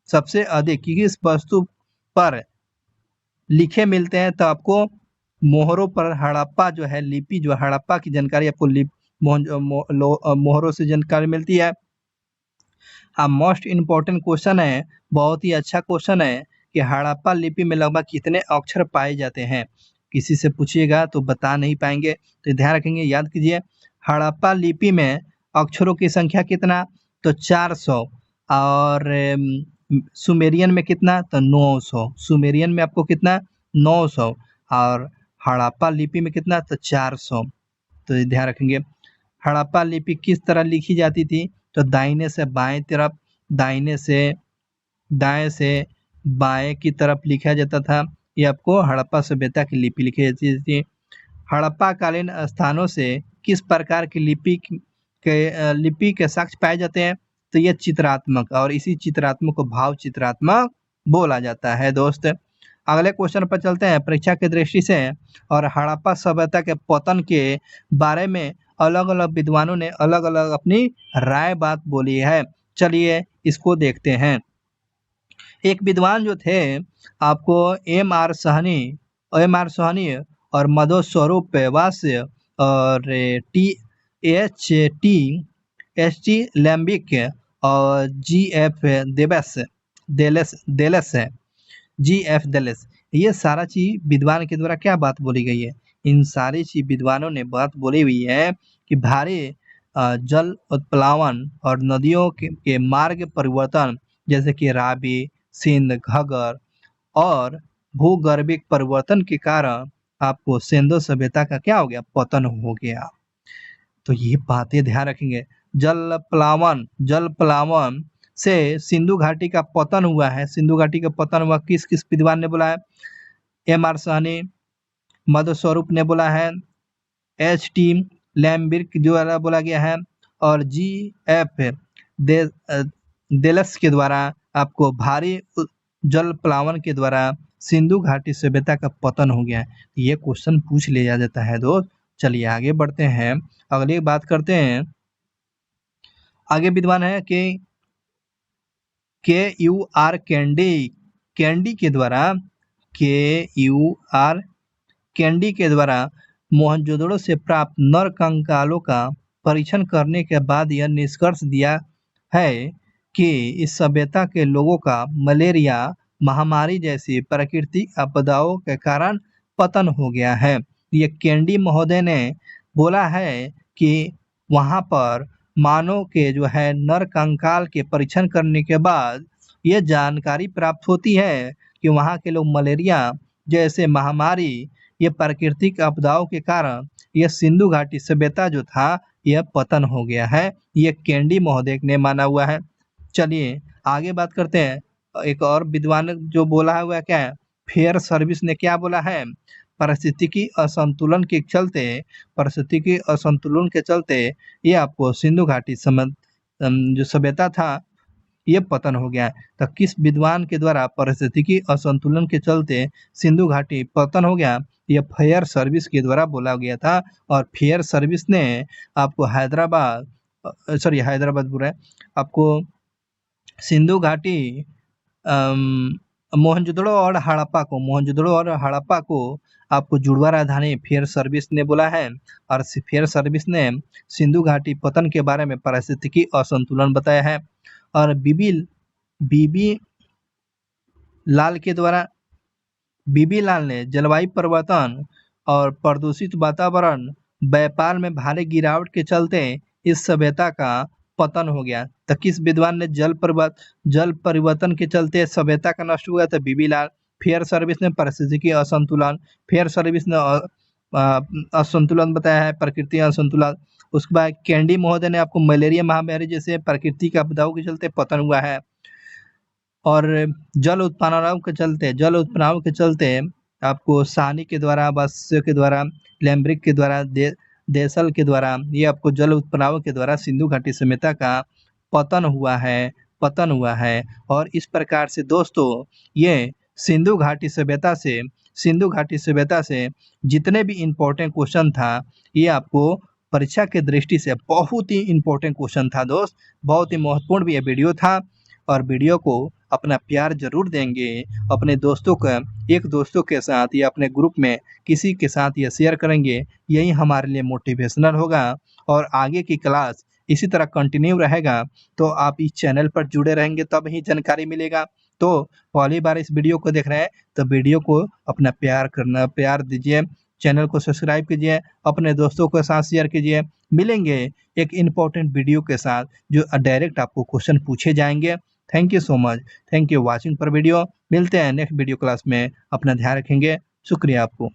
सबसे अधिक किस वस्तु पर लिखे मिलते हैं? तो आपको मोहरों पर। हड़प्पा जो है लिपि, जो हड़प्पा की जानकारी आपको मोहरों से जानकारी मिलती है। मोस्ट इम्पोर्टेंट क्वेश्चन है, बहुत ही अच्छा क्वेश्चन है कि हड़प्पा लिपि में लगभग कितने अक्षर पाए जाते हैं। किसी से पूछिएगा तो बता नहीं पाएंगे, तो ध्यान रखेंगे, याद कीजिए। हड़प्पा लिपि में अक्षरों की संख्या कितना, तो 400। और सुमेरियन में कितना, तो 900। सुमेरियन में आपको कितना, 900। और हड़प्पा लिपि में कितना, तो 400। तो ये ध्यान रखेंगे। हड़प्पा लिपि किस तरह लिखी जाती थी, तो दाहिने से बाएं तरफ, दाहिने से दाएं से बाएं की तरफ लिखा जाता था। ये आपको हड़प्पा सभ्यता की लिपि लिखी जाती थी। हड़प्पा कालीन स्थानों से किस प्रकार की लिपि के साक्ष्य पाए जाते हैं, तो ये चित्रात्मक, और इसी चित्रात्मक को भाव चित्रात्मक बोला जाता है। दोस्त अगले क्वेश्चन पर चलते हैं परीक्षा की दृष्टि से। और हड़प्पा सभ्यता के पतन के बारे में अलग अलग विद्वानों ने अलग अलग अपनी राय बात बोली है। चलिए इसको देखते हैं। एक विद्वान जो थे आपको एम आर सहनी और मधो स्वरूप वास्य और टी लैम्बिक और जी.एफ. देलेस है, जी.एफ. देलेस। ये सारा चीज विद्वान के द्वारा क्या बात बोली गई है, इन सारी चीज विद्वानों ने बात बोली हुई है कि भारी जल उत्प्लावन और नदियों के मार्ग परिवर्तन, जैसे कि रावी, सिंध, घगर और भूगर्भिक परिवर्तन के कारण आपको सिंधु सभ्यता का क्या हो गया, पतन हो गया। तो ये बातें ध्यान रखेंगे। जल प्लावन से सिंधु घाटी का पतन हुआ है। सिंधु घाटी का पतन हुआ किस किस विद्वान ने बोला है, एम.आर. सहनी, मधु स्वरूप ने बोला है, एच.टी. लैम्बिर्क द्वारा बोला गया है, और जी.एफ. देलस के द्वारा आपको भारी जल प्लावन के द्वारा सिंधु घाटी सभ्यता का पतन हो गया है। ये क्वेश्चन पूछ लिया जाता है दोस्त। चलिए आगे बढ़ते हैं, अगली बात करते हैं। आगे विद्वान है कि के.यू.आर. कैंडी के द्वारा मोहनजोदड़ो से प्राप्त नर कंकालों का परीक्षण करने के बाद यह निष्कर्ष दिया है कि इस सभ्यता के लोगों का मलेरिया महामारी जैसी प्राकृतिक आपदाओं के कारण पतन हो गया है। ये कैंडी महोदय ने बोला है कि वहां पर मानव के जो है नर कंकाल के परीक्षण करने के बाद ये जानकारी प्राप्त होती है कि वहां के लोग मलेरिया जैसे महामारी, ये प्राकृतिक आपदाओं के कारण यह सिंधु घाटी सभ्यता जो था यह पतन हो गया है। ये कैंडी महोदय ने माना हुआ है। चलिए आगे बात करते हैं। एक और विद्वान जो बोला हुआ है क्या है, फेयर सर्विस ने क्या बोला है, पारिस्थितिकी असंतुलन के चलते ये आपको सिंधु घाटी जो सभ्यता था ये पतन हो गया है। तो किस विद्वान के द्वारा पारिस्थितिकी असंतुलन के चलते सिंधु घाटी पतन हो गया, यह फेयर सर्विस के द्वारा बोला गया था। और फेयर सर्विस ने आपको हैदराबाद बुरा है, आपको सिंधु घाटी मोहनजोदड़ो और हड़प्पा को आपको जुड़वा राजधानी फेयर सर्विस ने बोला है। और फेयर सर्विस ने सिंधु घाटी पतन के बारे में पारिस्थितिकी असंतुलन बताया है। और बीबी लाल ने जलवायु परिवर्तन और प्रदूषित वातावरण, व्यापार में भारी गिरावट के चलते इस सभ्यता का पतन हो गया। तो किस विद्वान ने जल परिवर्तन के चलते सभ्यता का नष्ट हुआ, तो बीबी लाल। फेयर सर्विस ने पारिस्थितिकी असंतुलन, फेयर सर्विस ने असंतुलन बताया है, प्रकृति असंतुलन। उसके बाद कैंडी महोदय ने आपको मलेरिया महामारी जैसे प्राकृतिक आपदाओं के चलते पतन हुआ है। और जल उत्प्लावों के चलते आपको सानी के द्वारा, वास्य के द्वारा, लैम्ब्रिक के द्वारा, देसल के द्वारा, ये आपको जल उत्प्लावों के द्वारा सिंधु घाटी सभ्यता का पतन हुआ है। और इस प्रकार से दोस्तों ये सिंधु घाटी सभ्यता से जितने भी इम्पोर्टेंट क्वेश्चन था ये आपको परीक्षा के दृष्टि से बहुत ही इम्पोर्टेंट क्वेश्चन था दोस्त, बहुत ही महत्वपूर्ण भी ये वीडियो था। और वीडियो को अपना प्यार जरूर देंगे, अपने दोस्तों के साथ या अपने ग्रुप में किसी के साथ ये शेयर करेंगे, यही हमारे लिए मोटिवेशनल होगा और आगे की क्लास इसी तरह कंटिन्यू रहेगा तो आप इस चैनल पर जुड़े रहेंगे तब ही जानकारी मिलेगा। तो पहली बार इस वीडियो को देख रहे हैं तो वीडियो को अपना प्यार दीजिए, चैनल को सब्सक्राइब कीजिए, अपने दोस्तों के साथ शेयर कीजिए। मिलेंगे एक इम्पोर्टेंट वीडियो के साथ जो डायरेक्ट आपको क्वेश्चन पूछे जाएंगे। Thank you so much, thank you watching पर वीडियो। मिलते हैं नेक्स्ट वीडियो क्लास में, अपना ध्यान रखेंगे। शुक्रिया आपको।